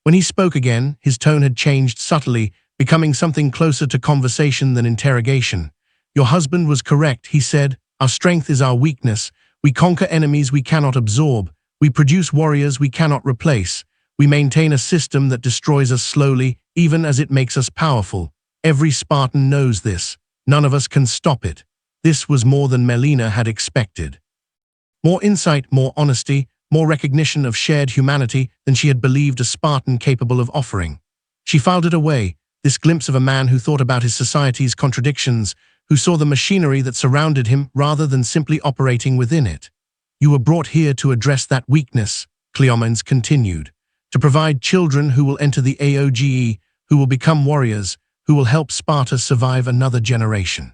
When he spoke again, his tone had changed subtly, becoming something closer to conversation than interrogation. "Your husband was correct," he said. "Our strength is our weakness. We conquer enemies we cannot absorb. We produce warriors we cannot replace. We maintain a system that destroys us slowly, even as it makes us powerful. Every Spartan knows this. None of us can stop it." This was more than Melina had expected. More insight, more honesty, more recognition of shared humanity than she had believed a Spartan capable of offering. She filed it away, this glimpse of a man who thought about his society's contradictions, who saw the machinery that surrounded him rather than simply operating within it. "You were brought here to address that weakness," Cleomenes continued, "to provide children who will enter the AOGE, who will become warriors, who will help Sparta survive another generation.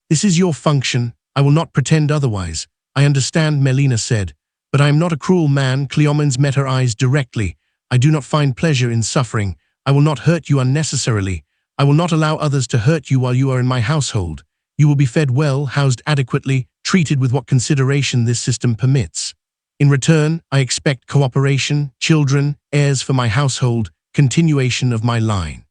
This is your function. I will not pretend otherwise." "I understand," Melina said, "but I am not a cruel man." Cleomenes met her eyes directly. "I do not find pleasure in suffering. I will not hurt you unnecessarily. I will not allow others to hurt you while you are in my household. You will be fed well, housed adequately, treated with what consideration this system permits. In return, I expect cooperation, children, heirs for my household, continuation of my line.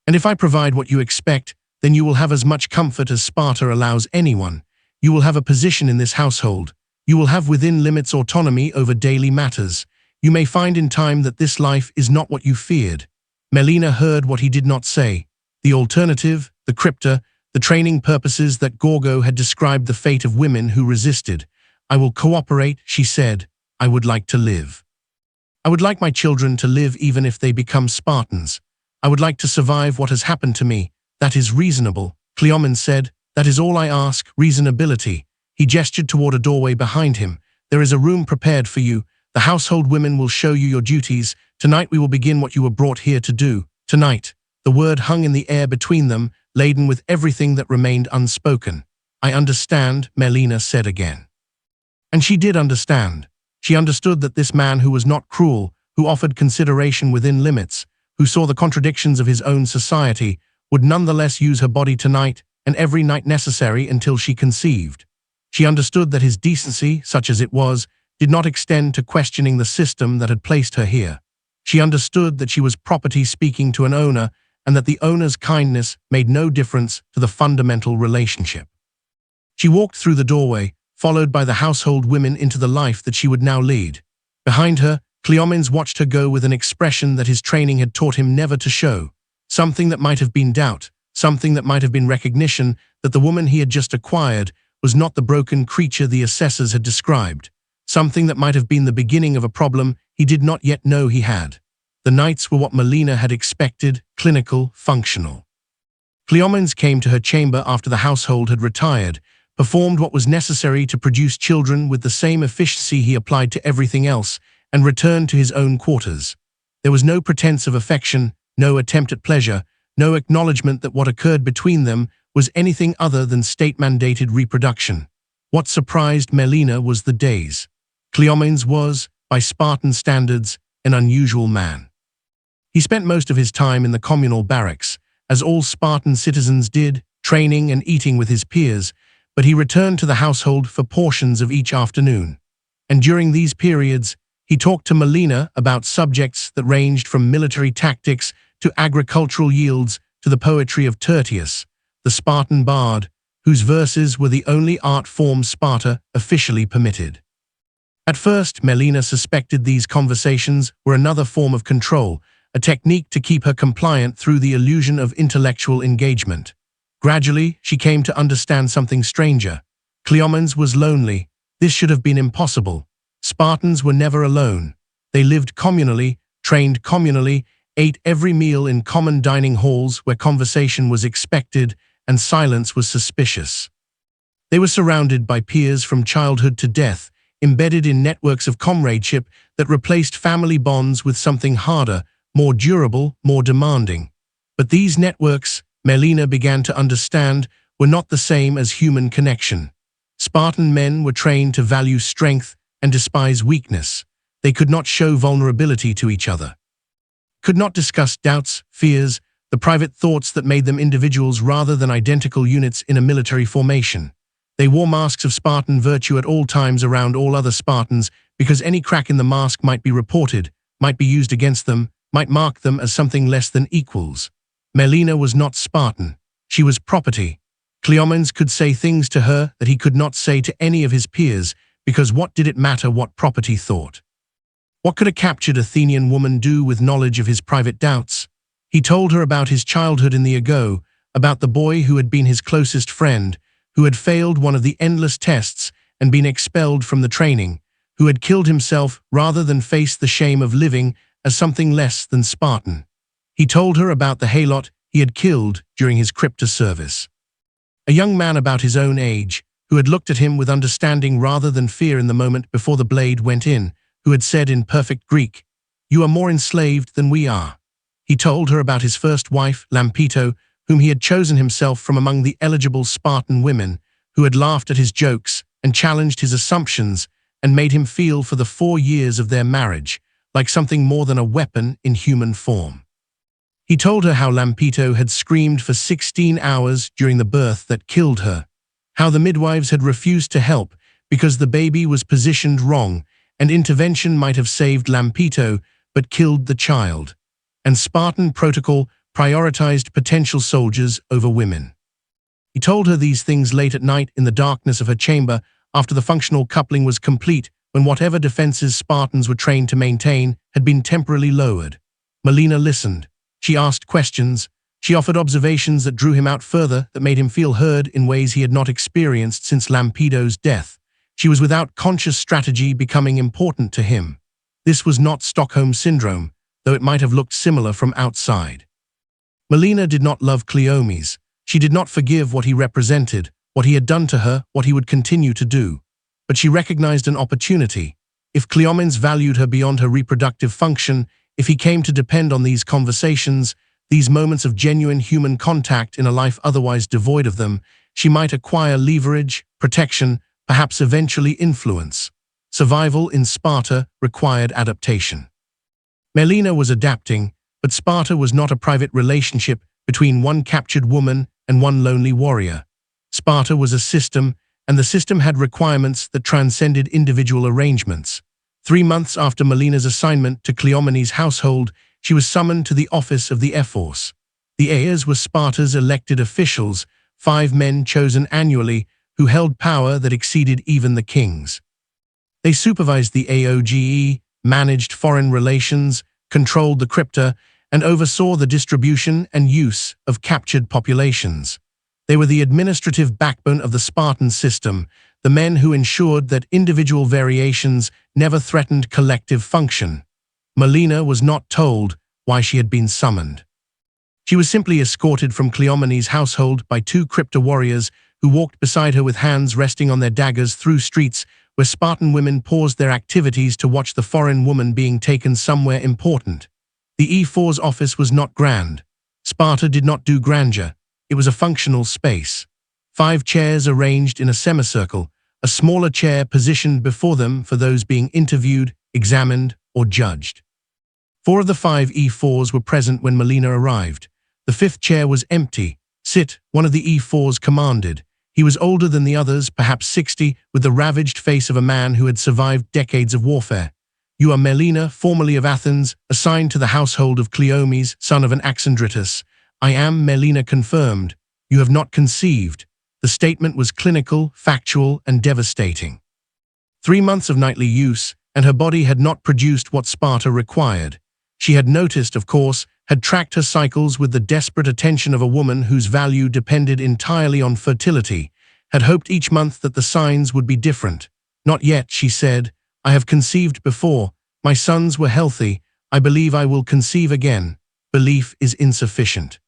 And if I provide what you expect, then you will have as much comfort as Sparta allows anyone. You will have a position in this household. You will have within limits autonomy over daily matters. You may find in time that this life is not what you feared." Melina heard what he did not say. The alternative, the crypta, the training purposes that Gorgo had described the fate of women who resisted. "I will cooperate," she said. "I would like to live. I would like my children to live even if they become Spartans. I would like to survive what has happened to me. That is reasonable," Cleomenes said. "That is all I ask, reasonability." He gestured toward a doorway behind him. "There is a room prepared for you. The household women will show you your duties. Tonight we will begin what you were brought here to do. Tonight." The word hung in the air between them, laden with everything that remained unspoken. "I understand," Melina said again. And she did understand. She understood that this man who was not cruel, who offered consideration within limits, who saw the contradictions of his own society, would nonetheless use her body tonight and every night necessary until she conceived. She understood that his decency, such as it was, did not extend to questioning the system that had placed her here. She understood that she was property speaking to an owner, and that the owner's kindness made no difference to the fundamental relationship. She walked through the doorway, followed by the household women into the life that she would now lead. Behind her, Cleomenes watched her go with an expression that his training had taught him never to show, something that might have been doubt, something that might have been recognition that the woman he had just acquired was not the broken creature the assessors had described, something that might have been the beginning of a problem he did not yet know he had. The nights were what Melina had expected, clinical, functional. Cleomenes came to her chamber after the household had retired, performed what was necessary to produce children with the same efficiency he applied to everything else, and returned to his own quarters. There was no pretense of affection, no attempt at pleasure, no acknowledgement that what occurred between them was anything other than state-mandated reproduction. What surprised Melina was the days. Cleomenes was, by Spartan standards, an unusual man. He spent most of his time in the communal barracks, as all Spartan citizens did, training and eating with his peers, but he returned to the household for portions of each afternoon. And during these periods, he talked to Melina about subjects that ranged from military tactics to agricultural yields to the poetry of Tertius, the Spartan bard, whose verses were the only art form Sparta officially permitted. At first, Melina suspected these conversations were another form of control, a technique to keep her compliant through the illusion of intellectual engagement. Gradually, she came to understand something stranger. Cleomenes was lonely. This should have been impossible. Spartans were never alone. They lived communally, trained communally, ate every meal in common dining halls where conversation was expected and silence was suspicious. They were surrounded by peers from childhood to death, embedded in networks of comradeship that replaced family bonds with something harder, more durable, more demanding. But these networks, Melina began to understand, were not the same as human connection. Spartan men were trained to value strength and despise weakness. They could not show vulnerability to each other, could not discuss doubts, fears, the private thoughts that made them individuals rather than identical units in a military formation. They wore masks of Spartan virtue at all times around all other Spartans because any crack in the mask might be reported, might be used against them, might mark them as something less than equals. Melina was not Spartan. She was property. Cleomenes could say things to her that he could not say to any of his peers because what did it matter what property thought? What could a captured Athenian woman do with knowledge of his private doubts? He told her about his childhood in the ago, about the boy who had been his closest friend, who had failed one of the endless tests and been expelled from the training, who had killed himself rather than face the shame of living as something less than Spartan. He told her about the halot he had killed during his crypta service. A young man about his own age, who had looked at him with understanding rather than fear in the moment before the blade went in, who had said in perfect Greek, "You are more enslaved than we are." He told her about his first wife, Lampito, whom he had chosen himself from among the eligible Spartan women, who had laughed at his jokes and challenged his assumptions and made him feel for the 4 years of their marriage like something more than a weapon in human form. He told her how Lampito had screamed for 16 hours during the birth that killed her, how the midwives had refused to help because the baby was positioned wrong and intervention might have saved Lampito but killed the child, and Spartan protocol prioritized potential soldiers over women. He told her these things late at night in the darkness of her chamber after the functional coupling was complete, when whatever defenses Spartans were trained to maintain had been temporarily lowered. Melina listened. She asked questions. She offered observations that drew him out further, that made him feel heard in ways he had not experienced since Lampito's death. She was without conscious strategy becoming important to him. This was not Stockholm Syndrome, though it might have looked similar from outside. Melina did not love Cleomenes. She did not forgive what he represented, what he had done to her, what he would continue to do. But she recognized an opportunity. If Cleomenes valued her beyond her reproductive function, if he came to depend on these conversations, these moments of genuine human contact in a life otherwise devoid of them, she might acquire leverage, protection, perhaps eventually influence. Survival in Sparta required adaptation. Melina was adapting, but Sparta was not a private relationship between one captured woman and one lonely warrior. Sparta was a system, and the system had requirements that transcended individual arrangements. 3 months after Melina's assignment to Cleomenes' household, she was summoned to the office of the Ephors. The Airs were Sparta's elected officials, 5 men chosen annually, who held power that exceeded even the king's. They supervised the AOGE, managed foreign relations, controlled the crypta, and oversaw the distribution and use of captured populations. They were the administrative backbone of the Spartan system, the men who ensured that individual variations never threatened collective function. Melina was not told why she had been summoned. She was simply escorted from Cleomenes' household by two crypto warriors who walked beside her with hands resting on their daggers through streets where Spartan women paused their activities to watch the foreign woman being taken somewhere important. The E4's office was not grand. Sparta did not do grandeur. It was a functional space. 5 chairs arranged in a semicircle, a smaller chair positioned before them for those being interviewed, examined, or judged. 4 of the 5 E4s were present when Melina arrived. The 5th chair was empty. "Sit," one of the E4s commanded. He was older than the others, perhaps 60, with the ravaged face of a man who had survived decades of warfare. "You are Melina, formerly of Athens, assigned to the household of Cleomenes, son of an Axandritus." "I am," Melina confirmed. "You have not conceived." The statement was clinical, factual, and devastating. 3 months of nightly use, and her body had not produced what Sparta required. She had noticed, of course, had tracked her cycles with the desperate attention of a woman whose value depended entirely on fertility, had hoped each month that the signs would be different. "Not yet," she said. "I have conceived before. My sons were healthy. I believe I will conceive again." Belief is insufficient.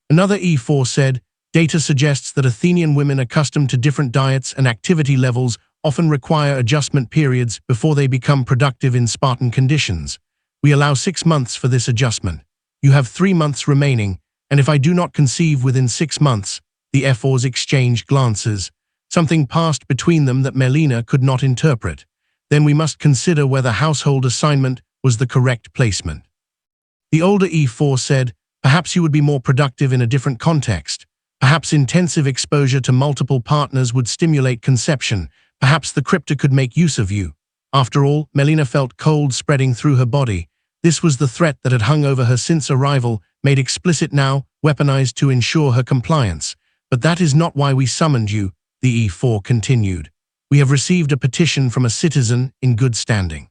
Another E4 said, "Data suggests that Athenian women accustomed to different diets and activity levels often require adjustment periods before they become productive in Spartan conditions. We allow 6 months for this adjustment. You have 3 months remaining, and if I do not conceive within 6 months," the F4s exchanged glances. Something passed between them that Melina could not interpret. "Then we must consider whether household assignment was the correct placement." The older E4 said, "Perhaps you would be more productive in a different context. Perhaps intensive exposure to multiple partners would stimulate conception. Perhaps the crypto could make use of you." After all, Melina felt cold spreading through her body. This was the threat that had hung over her since arrival, made explicit now, weaponized to ensure her compliance. "But that is not why we summoned you," the E4 continued. "We have received a petition from a citizen in good standing.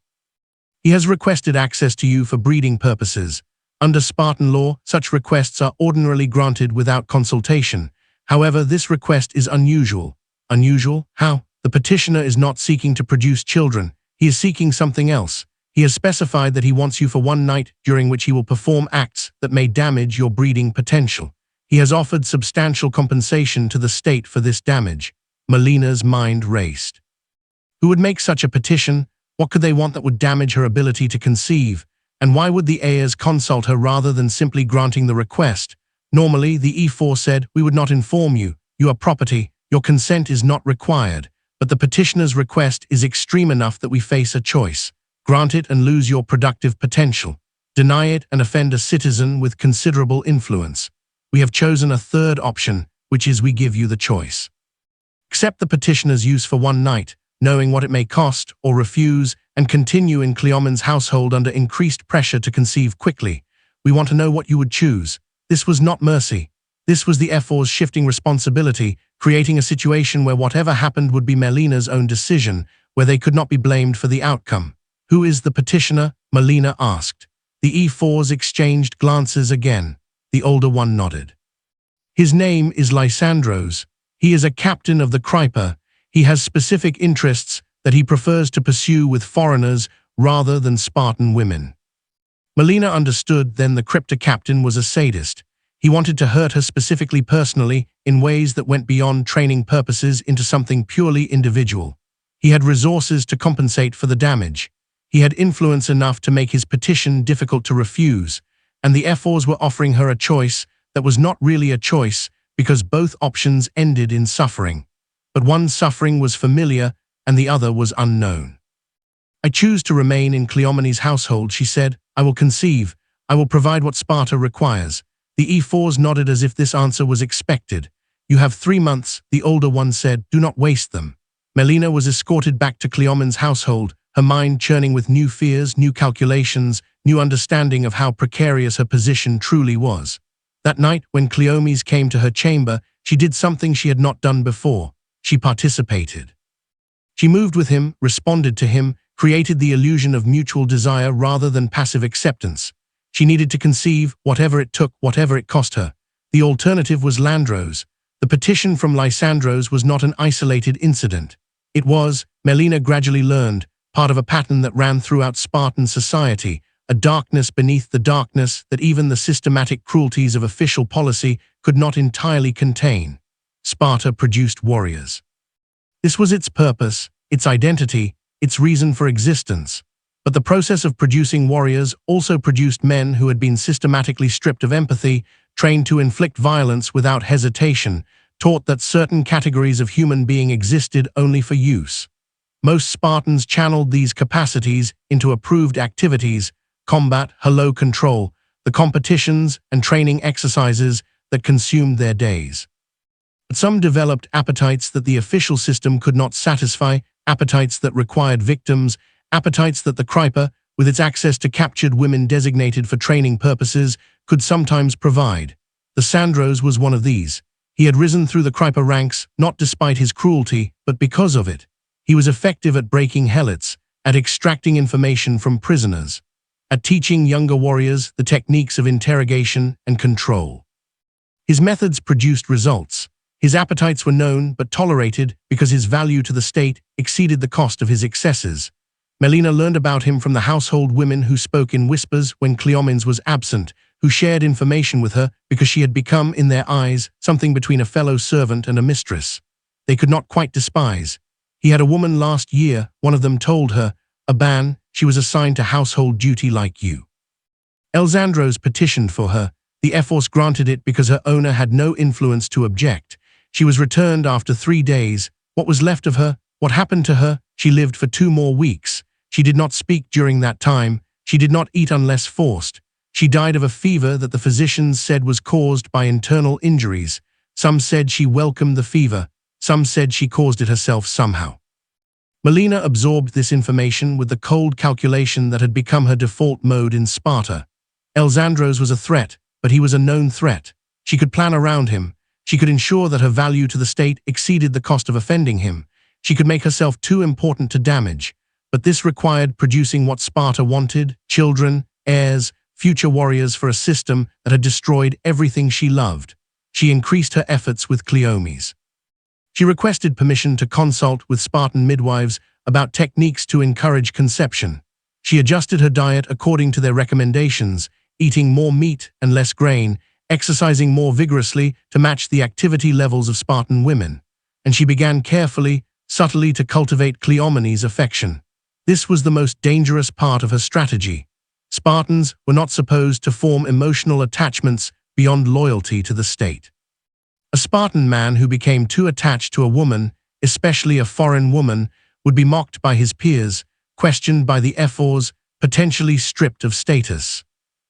He has requested access to you for breeding purposes. Under Spartan law, such requests are ordinarily granted without consultation. However, this request is unusual." "Unusual? How?" "The petitioner is not seeking to produce children. He is seeking something else. He has specified that he wants you for 1 night during which he will perform acts that may damage your breeding potential. He has offered substantial compensation to the state for this damage." Melina's mind raced. Who would make such a petition? What could they want that would damage her ability to conceive? And why would the heirs consult her rather than simply granting the request? Normally, the E4 said, "We would not inform you. You are property. Your consent is not required. But the petitioner's request is extreme enough that we face a choice. Grant it and lose your productive potential. Deny it and offend a citizen with considerable influence. We have chosen a third option, which is we give you the choice. Accept the petitioner's use for 1 night, knowing what it may cost, or refuse, and continue in Cleomenes' household under increased pressure to conceive quickly. We want to know what you would choose." This was not mercy. This was the F4's shifting responsibility, creating a situation where whatever happened would be Melina's own decision, where they could not be blamed for the outcome. "Who is the petitioner?" Melina asked. The E4s exchanged glances again. The older one nodded. "His name is Lysandros. He is a captain of the Krypa. He has specific interests that he prefers to pursue with foreigners rather than Spartan women." Melina understood then the crypto captain was a sadist. He wanted to hurt her specifically personally in ways that went beyond training purposes into something purely individual. He had resources to compensate for the damage. He had influence enough to make his petition difficult to refuse, and the F4s were offering her a choice that was not really a choice because both options ended in suffering. But one suffering was familiar and the other was unknown. "I choose to remain in Cleomenes' household," she said. "I will conceive. I will provide what Sparta requires." The E4s nodded as if this answer was expected. "You have 3 months," the older one said. "Do not waste them." Melina was escorted back to Cleomenes' household, her mind churning with new fears, new calculations, new understanding of how precarious her position truly was. That night, when Cleomenes came to her chamber, she did something she had not done before. She participated. She moved with him, responded to him, created the illusion of mutual desire rather than passive acceptance. She needed to conceive, whatever it took, whatever it cost her. The alternative was Landros. The petition from Lysandros was not an isolated incident. It was, Melina gradually learned, part of a pattern that ran throughout Spartan society, a darkness beneath the darkness that even the systematic cruelties of official policy could not entirely contain. Sparta produced warriors. This was its purpose, its identity, its reason for existence. But the process of producing warriors also produced men who had been systematically stripped of empathy, trained to inflict violence without hesitation, taught that certain categories of human being existed only for use. Most Spartans channeled these capacities into approved activities: combat, hello control, the competitions and training exercises that consumed their days. But some developed appetites that the official system could not satisfy, appetites that required victims, appetites that the Krypa, with its access to captured women designated for training purposes, could sometimes provide. The Sandros was one of these. He had risen through the Krypa ranks, not despite his cruelty, but because of it. He was effective at breaking helots, at extracting information from prisoners, at teaching younger warriors the techniques of interrogation and control. His methods produced results. His appetites were known but tolerated because his value to the state exceeded the cost of his excesses. Melina learned about him from the household women who spoke in whispers when Cleomens was absent, who shared information with her because she had become, in their eyes, something between a fellow servant and a mistress. They could not quite despise. He had a woman last year, one of them told her, Aban, she was assigned to household duty like you. Elsandros petitioned for her. The Ephors granted it because her owner had no influence to object. She was returned after 3 days. What was left of her? What happened to her? She lived for 2 more weeks. She did not speak during that time. She did not eat unless forced. She died of a fever that the physicians said was caused by internal injuries. Some said she welcomed the fever. Some said she caused it herself somehow. Melina absorbed this information with the cold calculation that had become her default mode in Sparta. Elsandros was a threat, but he was a known threat. She could plan around him. She could ensure that her value to the state exceeded the cost of offending him. She could make herself too important to damage. But this required producing what Sparta wanted: children, heirs, future warriors for a system that had destroyed everything she loved. She increased her efforts with Cleomens. She requested permission to consult with Spartan midwives about techniques to encourage conception. She adjusted her diet according to their recommendations, eating more meat and less grain, exercising more vigorously to match the activity levels of Spartan women. And she began carefully, subtly to cultivate Cleomenes' affection. This was the most dangerous part of her strategy. Spartans were not supposed to form emotional attachments beyond loyalty to the state. A Spartan man who became too attached to a woman, especially a foreign woman, would be mocked by his peers, questioned by the Ephors, potentially stripped of status.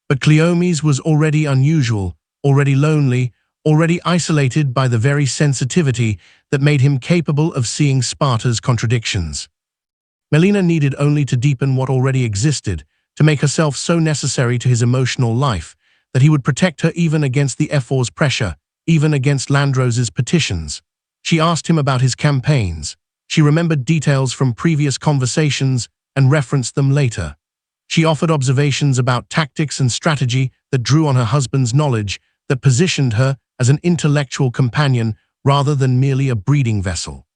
But Cleomens was already unusual, already lonely, already isolated by the very sensitivity that made him capable of seeing Sparta's contradictions. Melina needed only to deepen what already existed, to make herself so necessary to his emotional life that he would protect her even against the Ephors' pressure, even against Landros's petitions. She asked him about his campaigns. She remembered details from previous conversations and referenced them later. She offered observations about tactics and strategy that drew on her husband's knowledge, that positioned her as an intellectual companion rather than merely a breeding vessel.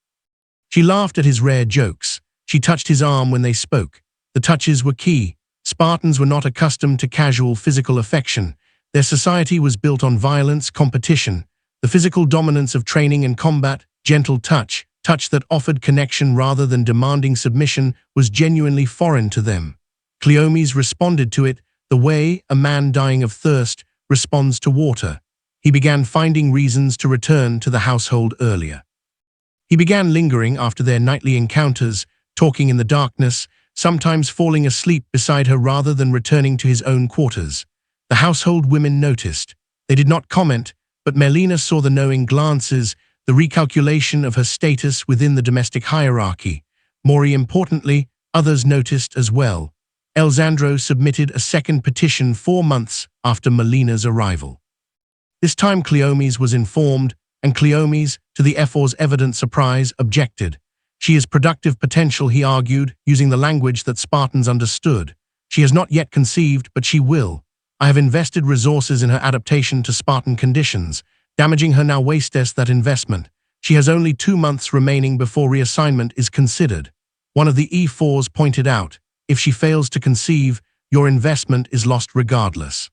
She laughed at his rare jokes. She touched his arm when they spoke. The touches were key. Spartans were not accustomed to casual physical affection. Their society was built on violence, competition. The physical dominance of training and combat, gentle touch, touch that offered connection rather than demanding submission, was genuinely foreign to them. Cleomens responded to it the way a man dying of thirst responds to water. He began finding reasons to return to the household earlier. He began lingering after their nightly encounters, talking in the darkness, sometimes falling asleep beside her rather than returning to his own quarters. The household women noticed. They did not comment, but Melina saw the knowing glances, the recalculation of her status within the domestic hierarchy. More importantly, others noticed as well. Elsandros submitted a second petition 4 months after Melina's arrival. This time Cleomens was informed, and Cleomens, to the Ephors' evident surprise, objected. She is productive potential, he argued, using the language that Spartans understood. She has not yet conceived, but she will. I have invested resources in her adaptation to Spartan conditions. Damaging her now wastes that investment. She has only 2 months remaining before reassignment is considered. One of the E4s pointed out, if she fails to conceive, your investment is lost regardless.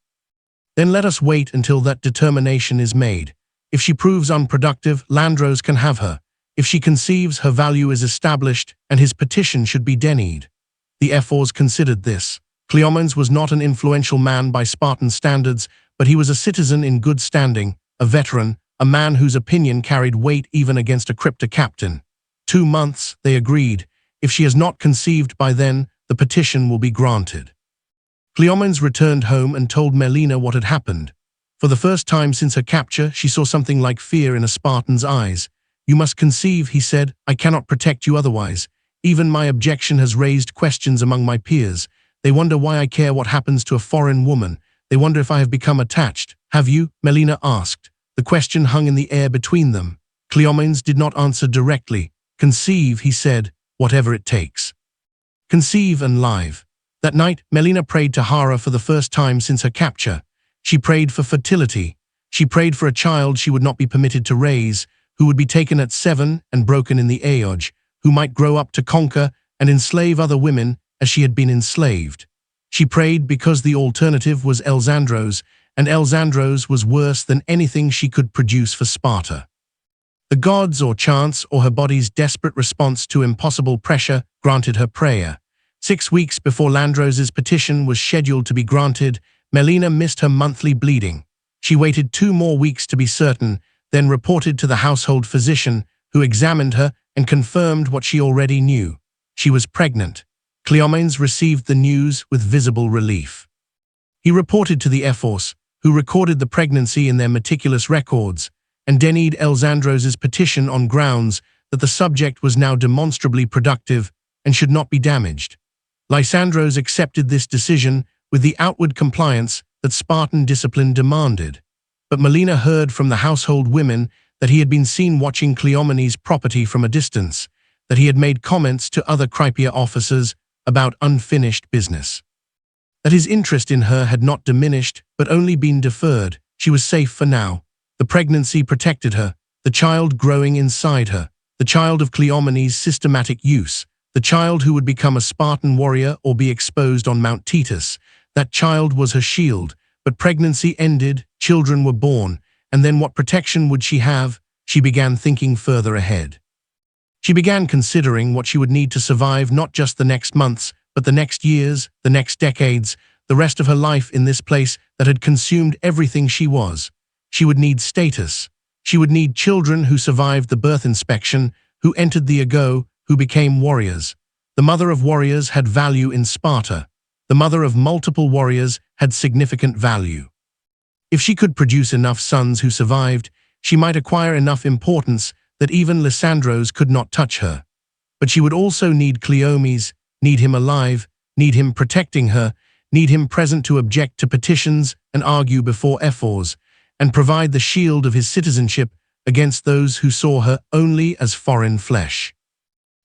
Then let us wait until that determination is made. If she proves unproductive, Landros can have her. If she conceives, her value is established, and his petition should be denied. The Ephors considered this. Cleomenes was not an influential man by Spartan standards, but he was a citizen in good standing, a veteran, a man whose opinion carried weight even against a crypto captain. 2 months, they agreed. If she has not conceived by then, the petition will be granted. Cleomenes returned home and told Melina what had happened. For the first time since her capture, she saw something like fear in a Spartan's eyes. You must conceive, he said. I cannot protect you otherwise. Even my objection has raised questions among my peers. They wonder why I care what happens to a foreign woman. They wonder if I have become attached. Have you? Melina asked. The question hung in the air between them. Cleomenes did not answer directly. Conceive, he said, whatever it takes. Conceive and live. That night, Melina prayed to Hera for the first time since her capture. She prayed for fertility. She prayed for a child she would not be permitted to raise, who would be taken at 7 and broken in the Aeoj, who might grow up to conquer and enslave other women as she had been enslaved. She prayed because the alternative was Elsandros, and Elsandros was worse than anything she could produce for Sparta. The gods or chance or her body's desperate response to impossible pressure granted her prayer. 6 weeks before Landros's petition was scheduled to be granted, Melina missed her monthly bleeding. She waited 2 more weeks to be certain, then reported to the household physician, who examined her and confirmed what she already knew. She was pregnant. Cleomenes received the news with visible relief. He reported to the Ephors, who recorded the pregnancy in their meticulous records, and denied Elsandros's petition on grounds that the subject was now demonstrably productive and should not be damaged. Lysandros accepted this decision with the outward compliance that Spartan discipline demanded. But Melina heard from the household women that he had been seen watching Cleomenes' property from a distance, that he had made comments to other Crypia officers about unfinished business. That his interest in her had not diminished, but only been deferred. She was safe for now. The pregnancy protected her, the child growing inside her, the child of Cleomenes' systematic use, the child who would become a Spartan warrior or be exposed on Mount Titus. That child was her shield, but pregnancy ended, children were born, and then what protection would she have? She began thinking further ahead. She began considering what she would need to survive not just the next months, but the next years, the next decades, the rest of her life in this place that had consumed everything she was. She would need status. She would need children who survived the birth inspection, who entered the ago, who became warriors. The mother of warriors had value in Sparta. The mother of multiple warriors had significant value. If she could produce enough sons who survived, she might acquire enough importance that even Lysandros could not touch her. But she would also need Cleomenes, need him alive, need him protecting her, need him present to object to petitions and argue before Ephors, and provide the shield of his citizenship against those who saw her only as foreign flesh.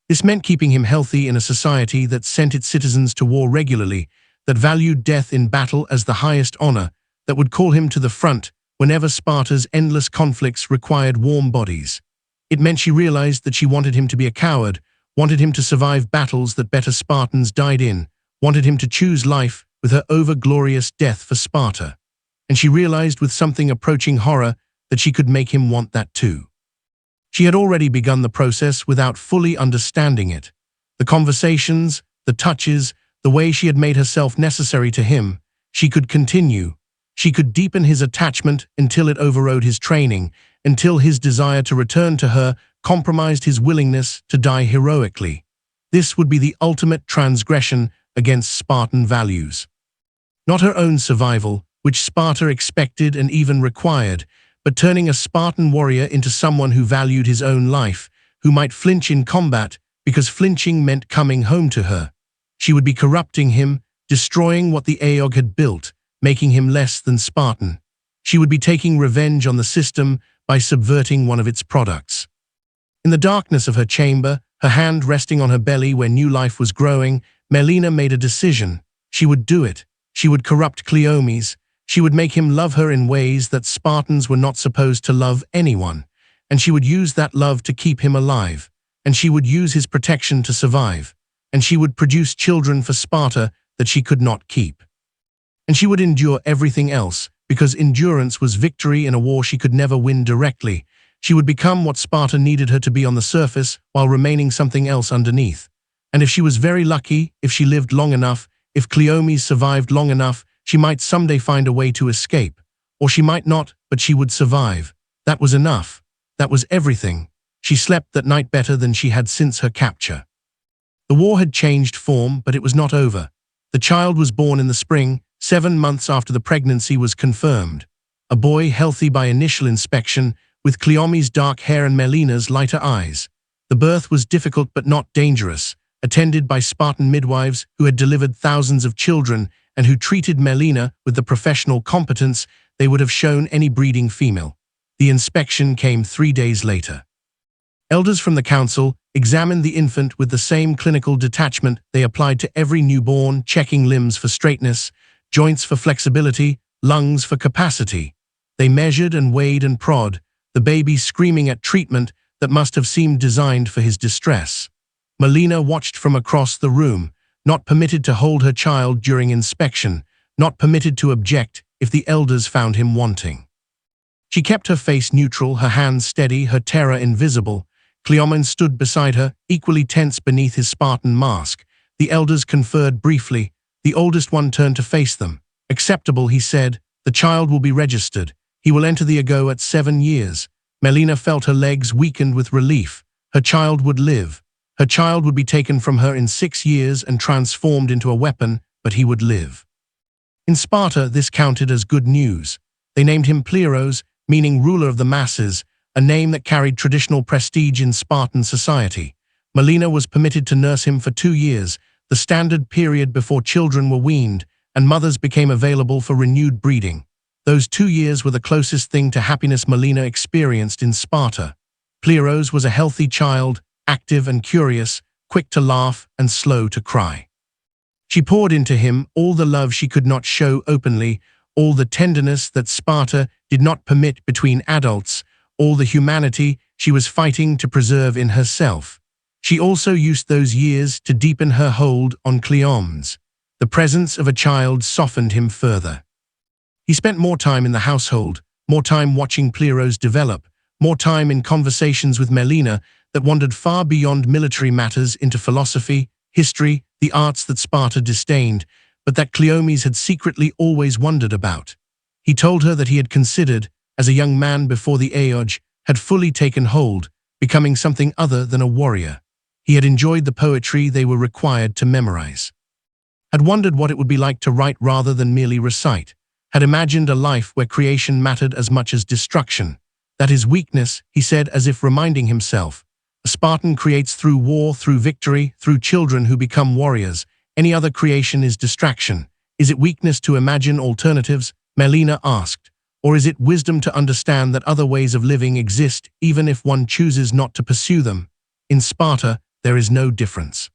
This meant keeping him healthy in a society that sent its citizens to war regularly, that valued death in battle as the highest honor, that would call him to the front whenever Sparta's endless conflicts required warm bodies. It meant she realized that she wanted him to be a coward, wanted him to survive battles that better Spartans died in, wanted him to choose life with her over-glorious death for Sparta. And she realized with something approaching horror that she could make him want that too. She had already begun the process without fully understanding it. The conversations, the touches, the way she had made herself necessary to him, she could continue. She could deepen his attachment until it overrode his training, until his desire to return to her compromised his willingness to die heroically. This would be the ultimate transgression against Spartan values. Not her own survival, which Sparta expected and even required, but turning a Spartan warrior into someone who valued his own life, who might flinch in combat because flinching meant coming home to her. She would be corrupting him, destroying what the Aeog had built, making him less than Spartan. She would be taking revenge on the system by subverting one of its products. In the darkness of her chamber, her hand resting on her belly where new life was growing, Melina made a decision. She would do it. She would corrupt Cleomenes. She would make him love her in ways that Spartans were not supposed to love anyone, and she would use that love to keep him alive, and she would use his protection to survive, and she would produce children for Sparta that she could not keep. And she would endure everything else, because endurance was victory in a war she could never win directly. She would become what Sparta needed her to be on the surface while remaining something else underneath. And if she was very lucky, if she lived long enough, if Cleomenes survived long enough, she might someday find a way to escape. Or she might not, but she would survive. That was enough. That was everything. She slept that night better than she had since her capture. The war had changed form, but it was not over. The child was born in the spring, 7 months after the pregnancy was confirmed. A boy healthy by initial inspection, with Cleomenes' dark hair and Melina's lighter eyes. The birth was difficult but not dangerous, attended by Spartan midwives who had delivered thousands of children and who treated Melina with the professional competence they would have shown any breeding female. The inspection came 3 days later. Elders from the council examined the infant with the same clinical detachment they applied to every newborn, checking limbs for straightness, joints for flexibility, lungs for capacity. They measured and weighed and prod, the baby screaming at treatment that must have seemed designed for his distress. Melina watched from across the room, not permitted to hold her child during inspection, not permitted to object if the elders found him wanting. She kept her face neutral, her hands steady, her terror invisible. Cleomenes stood beside her, equally tense beneath his Spartan mask. The elders conferred briefly. The oldest one turned to face them. "Acceptable," he said. "The child will be registered. He will enter the ago at 7 years." Melina felt her legs weakened with relief. Her child would live. Her child would be taken from her in 6 years and transformed into a weapon, but he would live. In Sparta, this counted as good news. They named him Pleros, meaning ruler of the masses, a name that carried traditional prestige in Spartan society. Melina was permitted to nurse him for 2 years, the standard period before children were weaned, and mothers became available for renewed breeding. Those 2 years were the closest thing to happiness Melina experienced in Sparta. Pleros was a healthy child, active and curious, quick to laugh and slow to cry. She poured into him all the love she could not show openly, all the tenderness that Sparta did not permit between adults, all the humanity she was fighting to preserve in herself. She also used those years to deepen her hold on Cleomenes. The presence of a child softened him further. He spent more time in the household, more time watching Pleros develop, more time in conversations with Melina that wandered far beyond military matters into philosophy, history, the arts that Sparta disdained, but that Cleomenes had secretly always wondered about. He told her that he had considered, as a young man before the age had fully taken hold, becoming something other than a warrior. He had enjoyed the poetry they were required to memorize. Had wondered what it would be like to write rather than merely recite. Had imagined a life where creation mattered as much as destruction. That is weakness, he said, as if reminding himself. A Spartan creates through war, through victory, through children who become warriors. Any other creation is distraction. Is it weakness to imagine alternatives? Melina asked. Or is it wisdom to understand that other ways of living exist even if one chooses not to pursue them? In Sparta, there is no difference.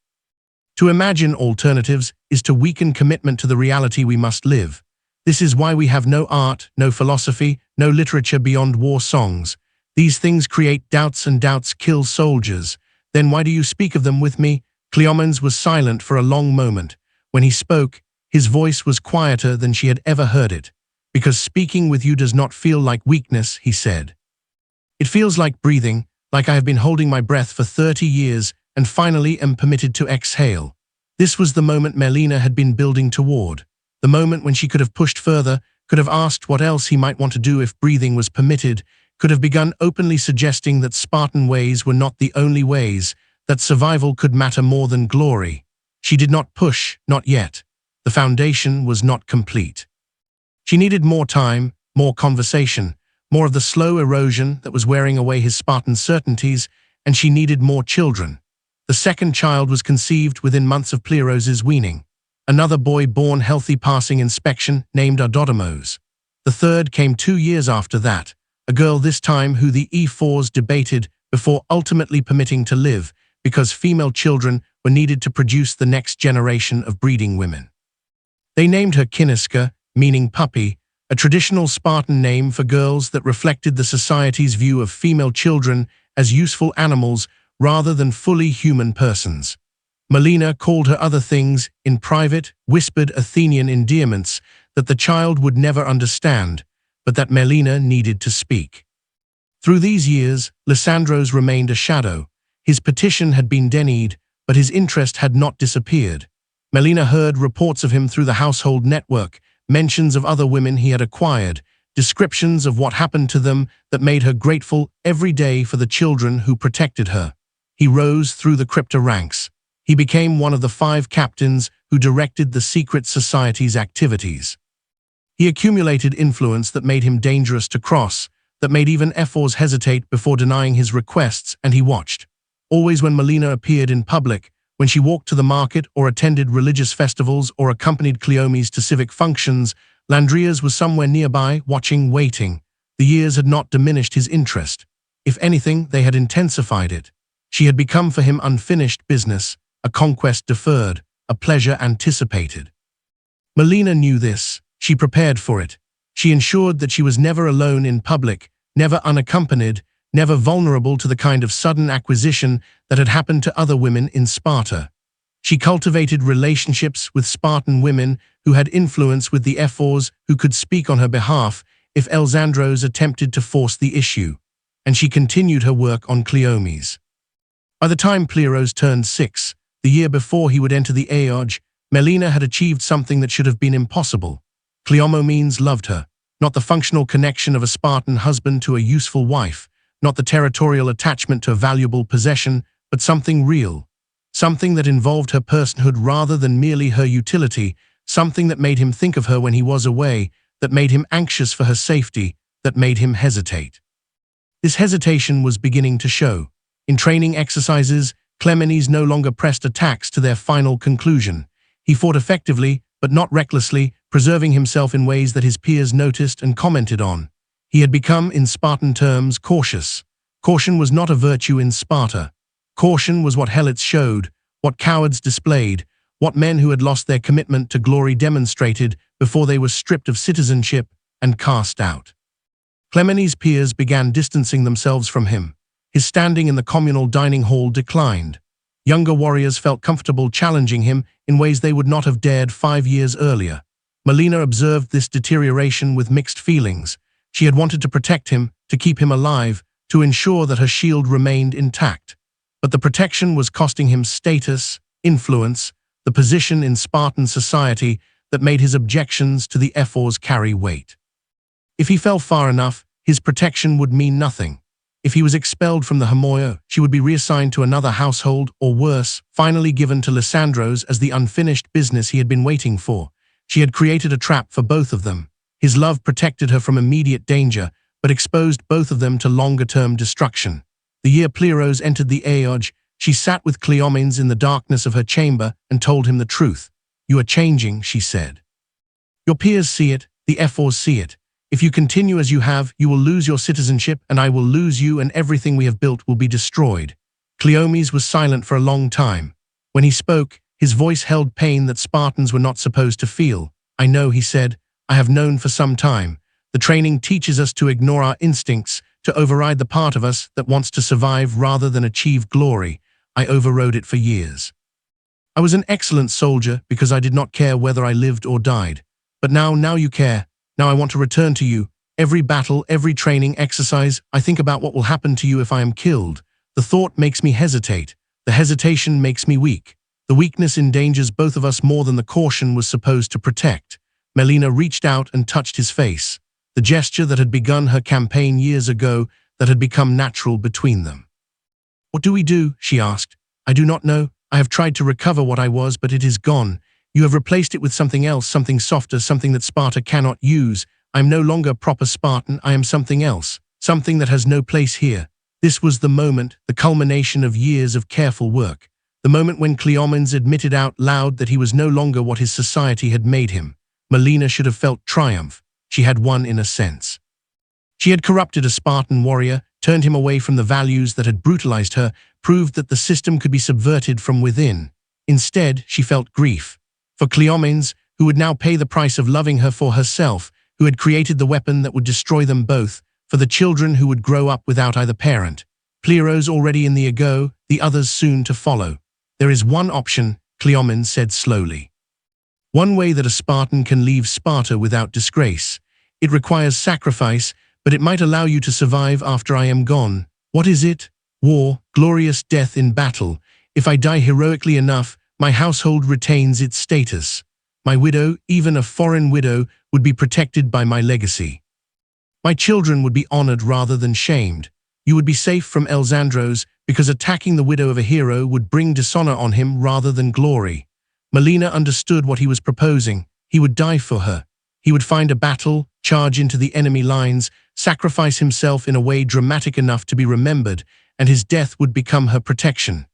To imagine alternatives is to weaken commitment to the reality we must live. This is why we have no art, no philosophy, no literature beyond war songs. These things create doubts and doubts kill soldiers. Then why do you speak of them with me? Cleomenes was silent for a long moment. When he spoke, his voice was quieter than she had ever heard it. Because speaking with you does not feel like weakness, he said. It feels like breathing, like I have been holding my breath for 30 years and finally am permitted to exhale. This was the moment Melina had been building toward. The moment when she could have pushed further, could have asked what else he might want to do if breathing was permitted, could have begun openly suggesting that Spartan ways were not the only ways, that survival could matter more than glory. She did not push, not yet. The foundation was not complete. She needed more time, more conversation, more of the slow erosion that was wearing away his Spartan certainties, and she needed more children. The second child was conceived within months of Pleros's weaning. Another boy born healthy passing inspection, named Dodymos. The third came 2 years after that, a girl this time who the E4s debated before ultimately permitting to live, because female children were needed to produce the next generation of breeding women. They named her Kiniska, meaning puppy, a traditional Spartan name for girls that reflected the society's view of female children as useful animals rather than fully human persons. Melina called her other things in private, whispered Athenian endearments that the child would never understand, but that Melina needed to speak. Through these years, Lysandros remained a shadow. His petition had been denied, but his interest had not disappeared. Melina heard reports of him through the household network, mentions of other women he had acquired, descriptions of what happened to them that made her grateful every day for the children who protected her. He rose through the crypto ranks. He became one of the 5 captains who directed the secret society's activities. He accumulated influence that made him dangerous to cross, that made even Ephors hesitate before denying his requests, and he watched. Always when Melina appeared in public, when she walked to the market or attended religious festivals or accompanied Cleomes to civic functions, Landrias was somewhere nearby, watching, waiting. The years had not diminished his interest. If anything, they had intensified it. She had become for him unfinished business, a conquest deferred, a pleasure anticipated. Melina knew this. She prepared for it. She ensured that she was never alone in public, never unaccompanied, never vulnerable to the kind of sudden acquisition that had happened to other women in Sparta. She cultivated relationships with Spartan women who had influence with the Ephors who could speak on her behalf if Lysandros attempted to force the issue, and she continued her work on Cleomes. By the time Pleiros turned 6, the year before he would enter the Aeoge, Melina had achieved something that should have been impossible. Cleomenes loved her, not the functional connection of a Spartan husband to a useful wife, not the territorial attachment to a valuable possession, but something real, something that involved her personhood rather than merely her utility, something that made him think of her when he was away, that made him anxious for her safety, that made him hesitate. This hesitation was beginning to show. In training exercises, Cleomenes no longer pressed attacks to their final conclusion. He fought effectively, but not recklessly, preserving himself in ways that his peers noticed and commented on. He had become, in Spartan terms, cautious. Caution was not a virtue in Sparta. Caution was what helots showed, what cowards displayed, what men who had lost their commitment to glory demonstrated before they were stripped of citizenship and cast out. Cleomenes' peers began distancing themselves from him. His standing in the communal dining hall declined. Younger warriors felt comfortable challenging him in ways they would not have dared 5 years earlier. Melina observed this deterioration with mixed feelings. She had wanted to protect him, to keep him alive, to ensure that her shield remained intact. But the protection was costing him status, influence, the position in Spartan society that made his objections to the Ephors carry weight. If he fell far enough, his protection would mean nothing. If he was expelled from the Hermoia, she would be reassigned to another household, or worse, finally given to Lysandros as the unfinished business he had been waiting for. She had created a trap for both of them. His love protected her from immediate danger, but exposed both of them to longer-term destruction. The year Pleiros entered the Aeoge, she sat with Cleomenes in the darkness of her chamber and told him the truth. "You are changing," she said. "Your peers see it, the Ephors see it. If you continue as you have, you will lose your citizenship, and I will lose you, and everything we have built will be destroyed." Cleomes was silent for a long time. When he spoke, his voice held pain that Spartans were not supposed to feel. "I know," he said. "I have known for some time. The training teaches us to ignore our instincts, to override the part of us that wants to survive rather than achieve glory. I overrode it for years. I was an excellent soldier because I did not care whether I lived or died. But now you care. Now I want to return to you. Every battle, every training exercise, I think about what will happen to you if I am killed. The thought makes me hesitate. The hesitation makes me weak. The weakness endangers both of us more than the caution was supposed to protect." Melina reached out and touched his face, the gesture that had begun her campaign years ago, that had become natural between them. "What do we do?" she asked. "I do not know. I have tried to recover what I was, but it is gone. You have replaced it with something else, something softer, something that Sparta cannot use. I am no longer a proper Spartan. I am something else, something that has no place here." This was the moment, the culmination of years of careful work. The moment when Cleomenes admitted out loud that he was no longer what his society had made him. Melina should have felt triumph. She had won in a sense. She had corrupted a Spartan warrior, turned him away from the values that had brutalized her, proved that the system could be subverted from within. Instead, she felt grief. For Cleomenes, who would now pay the price of loving her for herself, who had created the weapon that would destroy them both, for the children who would grow up without either parent. Plerus already in the ago, the others soon to follow. There is one option, Cleomenes said slowly. One way that a Spartan can leave Sparta without disgrace. It requires sacrifice, but it might allow you to survive after I am gone. What is it? War, glorious death in battle. If I die heroically enough, my household retains its status. My widow, even a foreign widow, would be protected by my legacy. My children would be honored rather than shamed. You would be safe from Alexandros, because attacking the widow of a hero would bring dishonor on him rather than glory. Melina understood what he was proposing. He would die for her. He would find a battle, charge into the enemy lines, sacrifice himself in a way dramatic enough to be remembered, and his death would become her protection.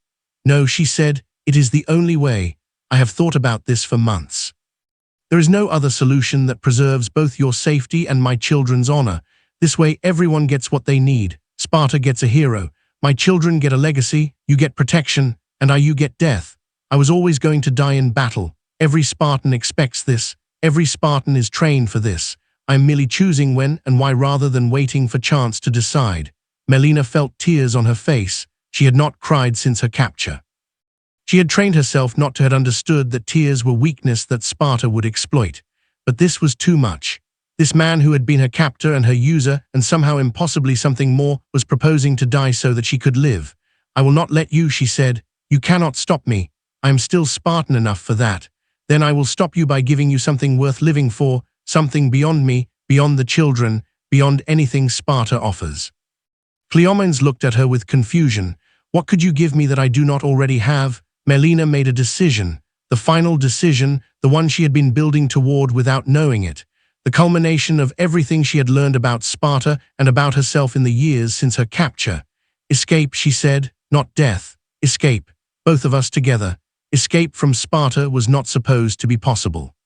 No, she said, it is the only way. I have thought about this for months. There is no other solution that preserves both your safety and my children's honor. This way everyone gets what they need. Sparta gets a hero. My children get a legacy, you get protection, and you get death. I was always going to die in battle. Every Spartan expects this. Every Spartan is trained for this. I am merely choosing when and why rather than waiting for chance to decide. Melina felt tears on her face. She had not cried since her capture. She had trained herself not to have understood that tears were weakness that Sparta would exploit. But this was too much. This man who had been her captor and her user, and somehow impossibly something more, was proposing to die so that she could live. I will not let you, she said. You cannot stop me. I am still Spartan enough for that. Then I will stop you by giving you something worth living for, something beyond me, beyond the children, beyond anything Sparta offers. Cleomenes looked at her with confusion. What could you give me that I do not already have? Melina made a decision, the final decision, the one she had been building toward without knowing it, the culmination of everything she had learned about Sparta and about herself in the years since her capture. Escape, she said, not death. Escape, both of us together. Escape from Sparta was not supposed to be possible.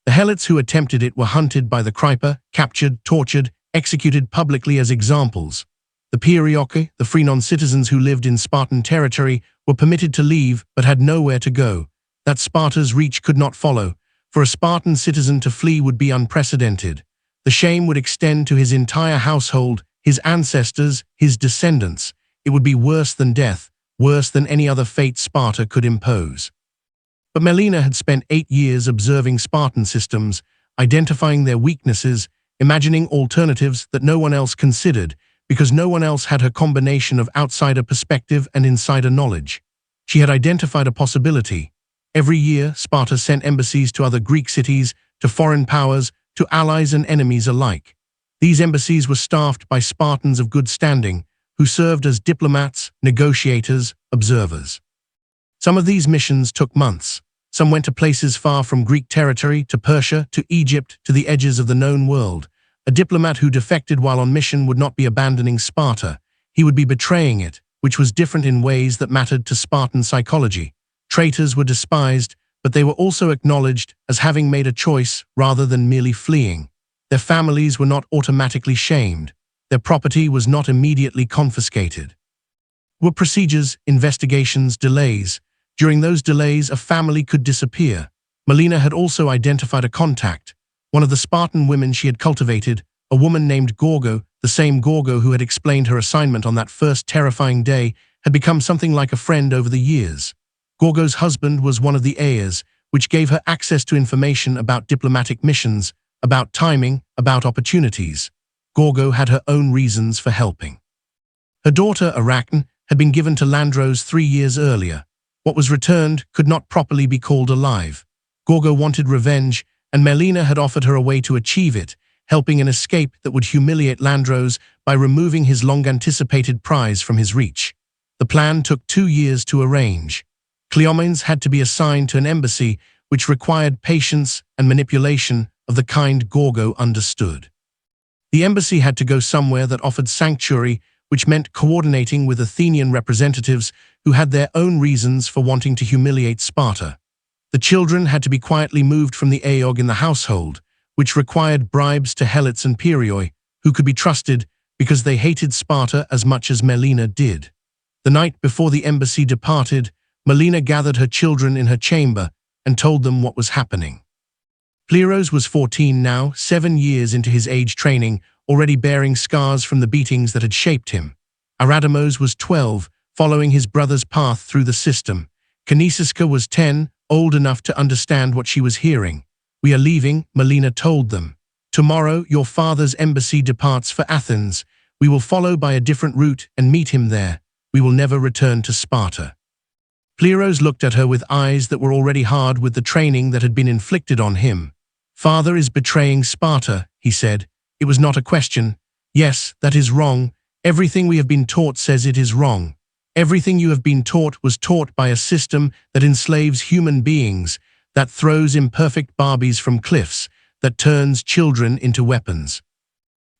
The helots who attempted it were hunted by the Krypa, captured, tortured, executed publicly as examples. The Perioci, the free non-citizens who lived in Spartan territory, were permitted to leave but had nowhere to go. That Sparta's reach could not follow. For a Spartan citizen to flee would be unprecedented. The shame would extend to his entire household, his ancestors, his descendants. It would be worse than death, worse than any other fate Sparta could impose. But Melina had spent 8 years observing Spartan systems, identifying their weaknesses, imagining alternatives that no one else considered, because no one else had her combination of outsider perspective and insider knowledge. She had identified a possibility. Every year, Sparta sent embassies to other Greek cities, to foreign powers, to allies and enemies alike. These embassies were staffed by Spartans of good standing, who served as diplomats, negotiators, observers. Some of these missions took months. Some went to places far from Greek territory, to Persia, to Egypt, to the edges of the known world. A diplomat who defected while on mission would not be abandoning Sparta. He would be betraying it, which was different in ways that mattered to Spartan psychology. Traitors were despised, but they were also acknowledged as having made a choice rather than merely fleeing. Their families were not automatically shamed. Their property was not immediately confiscated. There were procedures, investigations, delays. During those delays, a family could disappear. Melina had also identified a contact. One of the Spartan women she had cultivated, a woman named Gorgo, the same Gorgo who had explained her assignment on that first terrifying day, had become something like a friend over the years. Gorgo's husband was one of the heirs, which gave her access to information about diplomatic missions, about timing, about opportunities. Gorgo had her own reasons for helping. Her daughter, Arachne, had been given to Landros 3 years earlier. What was returned could not properly be called alive. Gorgo wanted revenge, and Melina had offered her a way to achieve it, helping an escape that would humiliate Landros by removing his long-anticipated prize from his reach. The plan took 2 years to arrange. Cleomenes had to be assigned to an embassy which required patience and manipulation of the kind Gorgo understood. The embassy had to go somewhere that offered sanctuary, which meant coordinating with Athenian representatives who had their own reasons for wanting to humiliate Sparta. The children had to be quietly moved from the Aeog in the household, which required bribes to helots and Perioi, who could be trusted because they hated Sparta as much as Melina did. The night before the embassy departed, Melina gathered her children in her chamber and told them what was happening. Pleiros was 14 now, 7 years into his age training, already bearing scars from the beatings that had shaped him. Aradamos was 12, following his brother's path through the system. Kinesiska was 10, old enough to understand what she was hearing. "We are leaving," Melina told them. "Tomorrow, your father's embassy departs for Athens. We will follow by a different route and meet him there. We will never return to Sparta." Pleiros looked at her with eyes that were already hard with the training that had been inflicted on him. "Father is betraying Sparta," he said. "It was not a question. Yes, that is wrong. Everything we have been taught says it is wrong. Everything you have been taught was taught by a system that enslaves human beings, that throws imperfect Barbies from cliffs, that turns children into weapons.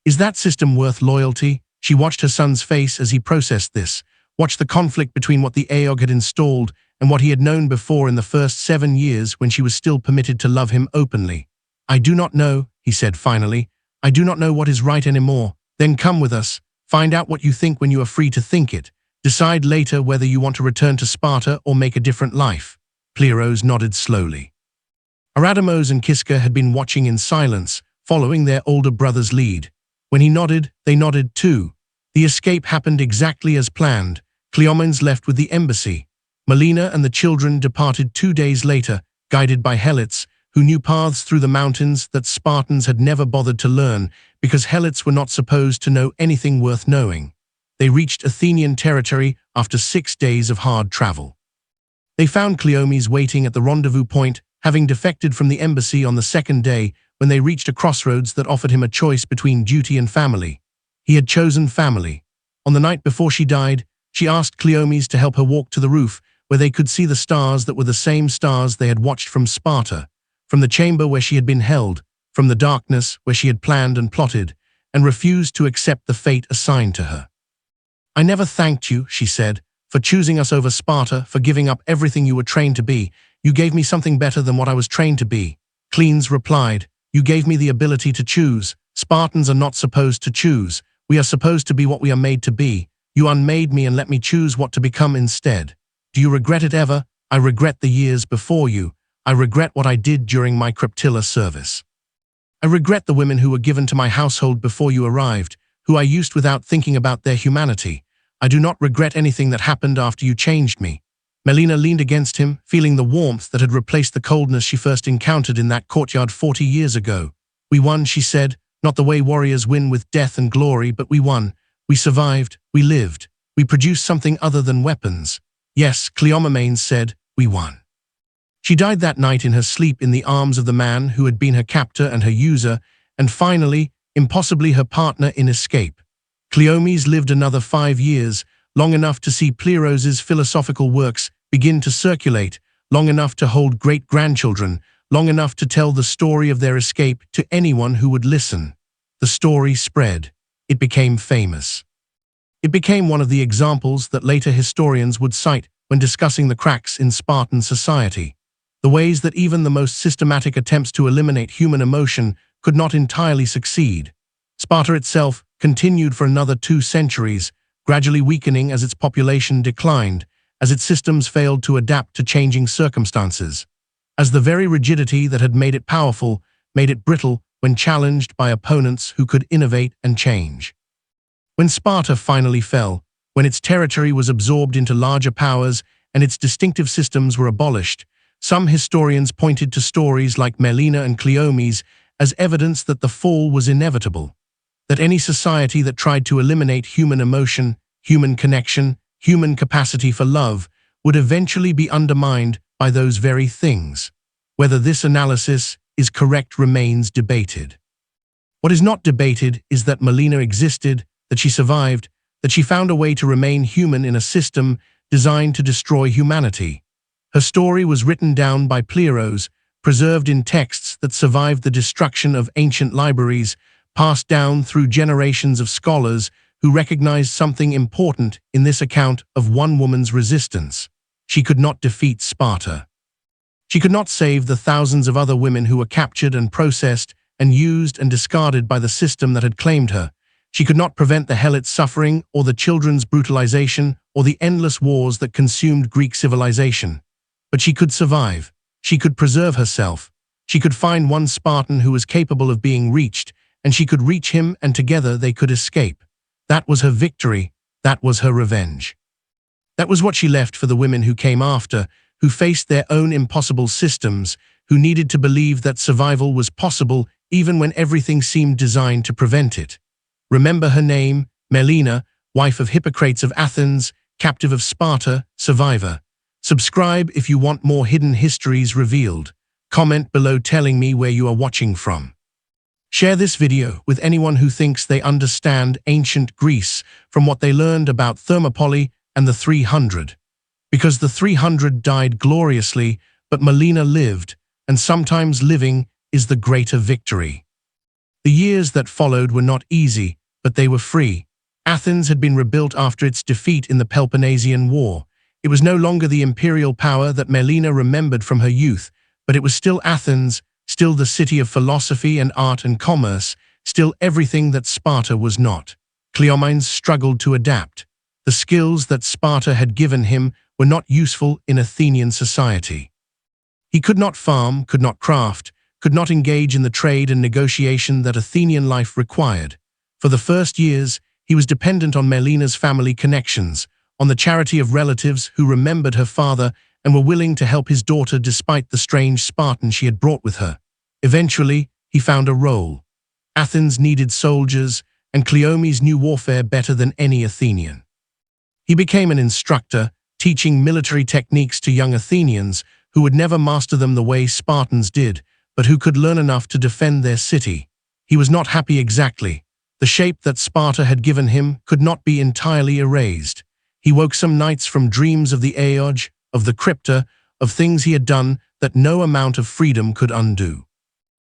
Is that system worth loyalty?" She watched her son's face as he processed this, watched the conflict between what the Aeog had installed and what he had known before in the first 7 years when she was still permitted to love him openly. "I do not know," he said finally. "I do not know what is right anymore. Then come with us. Find out what you think when you are free to think it. Decide later whether you want to return to Sparta or make a different life." Pleiros nodded slowly. Aradamos and Kiska had been watching in silence, following their older brother's lead. When he nodded, they nodded too. The escape happened exactly as planned. Cleomenes left with the embassy. Melina and the children departed 2 days later, guided by Helots, who knew paths through the mountains that Spartans had never bothered to learn because Helots were not supposed to know anything worth knowing. They reached Athenian territory after 6 days of hard travel. They found Cleomenes waiting at the rendezvous point, having defected from the embassy on the second day when they reached a crossroads that offered him a choice between duty and family. He had chosen family. On the night before she died, she asked Cleomenes to help her walk to the roof where they could see the stars that were the same stars they had watched from Sparta, from the chamber where she had been held, from the darkness where she had planned and plotted, and refused to accept the fate assigned to her. "I never thanked you," she said, "for choosing us over Sparta, for giving up everything you were trained to be. You gave me something better than what I was trained to be." Cleans replied, "You gave me the ability to choose. Spartans are not supposed to choose. We are supposed to be what we are made to be. You unmade me and let me choose what to become instead. Do you regret it ever? I regret the years before you. I regret what I did during my Cryptilla service. I regret the women who were given to my household before you arrived, who I used without thinking about their humanity. I do not regret anything that happened after you changed me." Melina leaned against him, feeling the warmth that had replaced the coldness she first encountered in that courtyard 40 years ago. "We won," she said, "not the way warriors win with death and glory, but we won. We survived, we lived, we produced something other than weapons. Yes," Cleomenes said, "we won." She died that night in her sleep in the arms of the man who had been her captor and her user, and finally, impossibly her partner in escape. Cleomenes lived another 5 years, long enough to see Pleiros's philosophical works begin to circulate, long enough to hold great-grandchildren, long enough to tell the story of their escape to anyone who would listen. The story spread. It became famous. It became one of the examples that later historians would cite when discussing the cracks in Spartan society, the ways that even the most systematic attempts to eliminate human emotion could not entirely succeed. Sparta itself continued for another 2 centuries, gradually weakening as its population declined, as its systems failed to adapt to changing circumstances, as the very rigidity that had made it powerful made it brittle when challenged by opponents who could innovate and change. When Sparta finally fell, when its territory was absorbed into larger powers and its distinctive systems were abolished, some historians pointed to stories like Melina and Cleomenes as evidence that the fall was inevitable, that any society that tried to eliminate human emotion, human connection, human capacity for love would eventually be undermined by those very things. Whether this analysis is correct remains debated. What is not debated is that Melina existed, that she survived, that she found a way to remain human in a system designed to destroy humanity. Her story was written down by Pleiros, preserved in texts that survived the destruction of ancient libraries, passed down through generations of scholars who recognized something important in this account of one woman's resistance. She could not defeat Sparta. She could not save the thousands of other women who were captured and processed and used and discarded by the system that had claimed her. She could not prevent the Helots' suffering or the children's brutalization or the endless wars that consumed Greek civilization. But she could survive. She could preserve herself. She could find one Spartan who was capable of being reached, and she could reach him, and together they could escape. That was her victory. That was her revenge. That was what she left for the women who came after, who faced their own impossible systems, who needed to believe that survival was possible even when everything seemed designed to prevent it. Remember her name, Melina, wife of Hippocrates of Athens, captive of Sparta, survivor. Subscribe if you want more hidden histories revealed. Comment below telling me where you are watching from. Share this video with anyone who thinks they understand ancient Greece from what they learned about Thermopylae and the 300. Because the 300 died gloriously, but Melina lived, and sometimes living is the greater victory. The years that followed were not easy, but they were free. Athens had been rebuilt after its defeat in the Peloponnesian War. It was no longer the imperial power that Melina remembered from her youth, but it was still Athens, still the city of philosophy and art and commerce, still everything that Sparta was not. Cleomenes struggled to adapt. The skills that Sparta had given him were not useful in Athenian society. He could not farm, could not craft, could not engage in the trade and negotiation that Athenian life required. For the first years, he was dependent on Melina's family connections, on the charity of relatives who remembered her father and were willing to help his daughter despite the strange Spartan she had brought with her. Eventually, he found a role. Athens needed soldiers, and Cleomenes knew warfare better than any Athenian. He became an instructor, teaching military techniques to young Athenians who would never master them the way Spartans did, but who could learn enough to defend their city. He was not happy exactly. The shape that Sparta had given him could not be entirely erased. He woke some nights from dreams of the Aeoge, of the crypta, of things he had done that no amount of freedom could undo.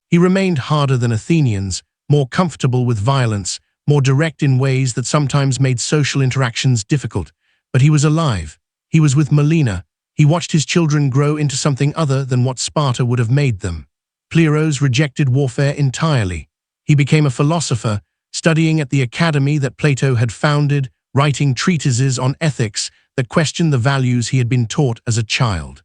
He remained harder than Athenians, more comfortable with violence, more direct in ways that sometimes made social interactions difficult. But he was alive. He was with Melina. He watched his children grow into something other than what Sparta would have made them. Plerus rejected warfare entirely. He became a philosopher, studying at the academy that Plato had founded, writing treatises on ethics that questioned the values he had been taught as a child.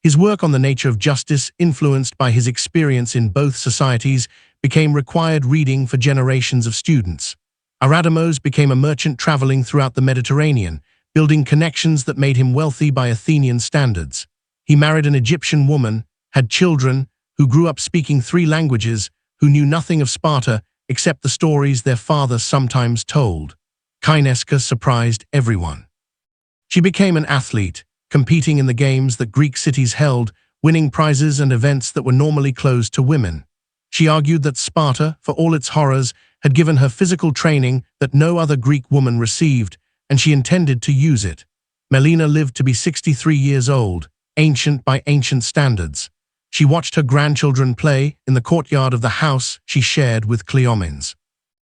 His work on the nature of justice, influenced by his experience in both societies, became required reading for generations of students. Aradamos became a merchant traveling throughout the Mediterranean, building connections that made him wealthy by Athenian standards. He married an Egyptian woman, had children, who grew up speaking 3 languages, who knew nothing of Sparta except the stories their father sometimes told. Kyneska surprised everyone. She became an athlete, competing in the games that Greek cities held, winning prizes and events that were normally closed to women. She argued that Sparta, for all its horrors, had given her physical training that no other Greek woman received, and she intended to use it. Melina lived to be 63 years old, ancient by ancient standards. She watched her grandchildren play in the courtyard of the house she shared with Cleomenes.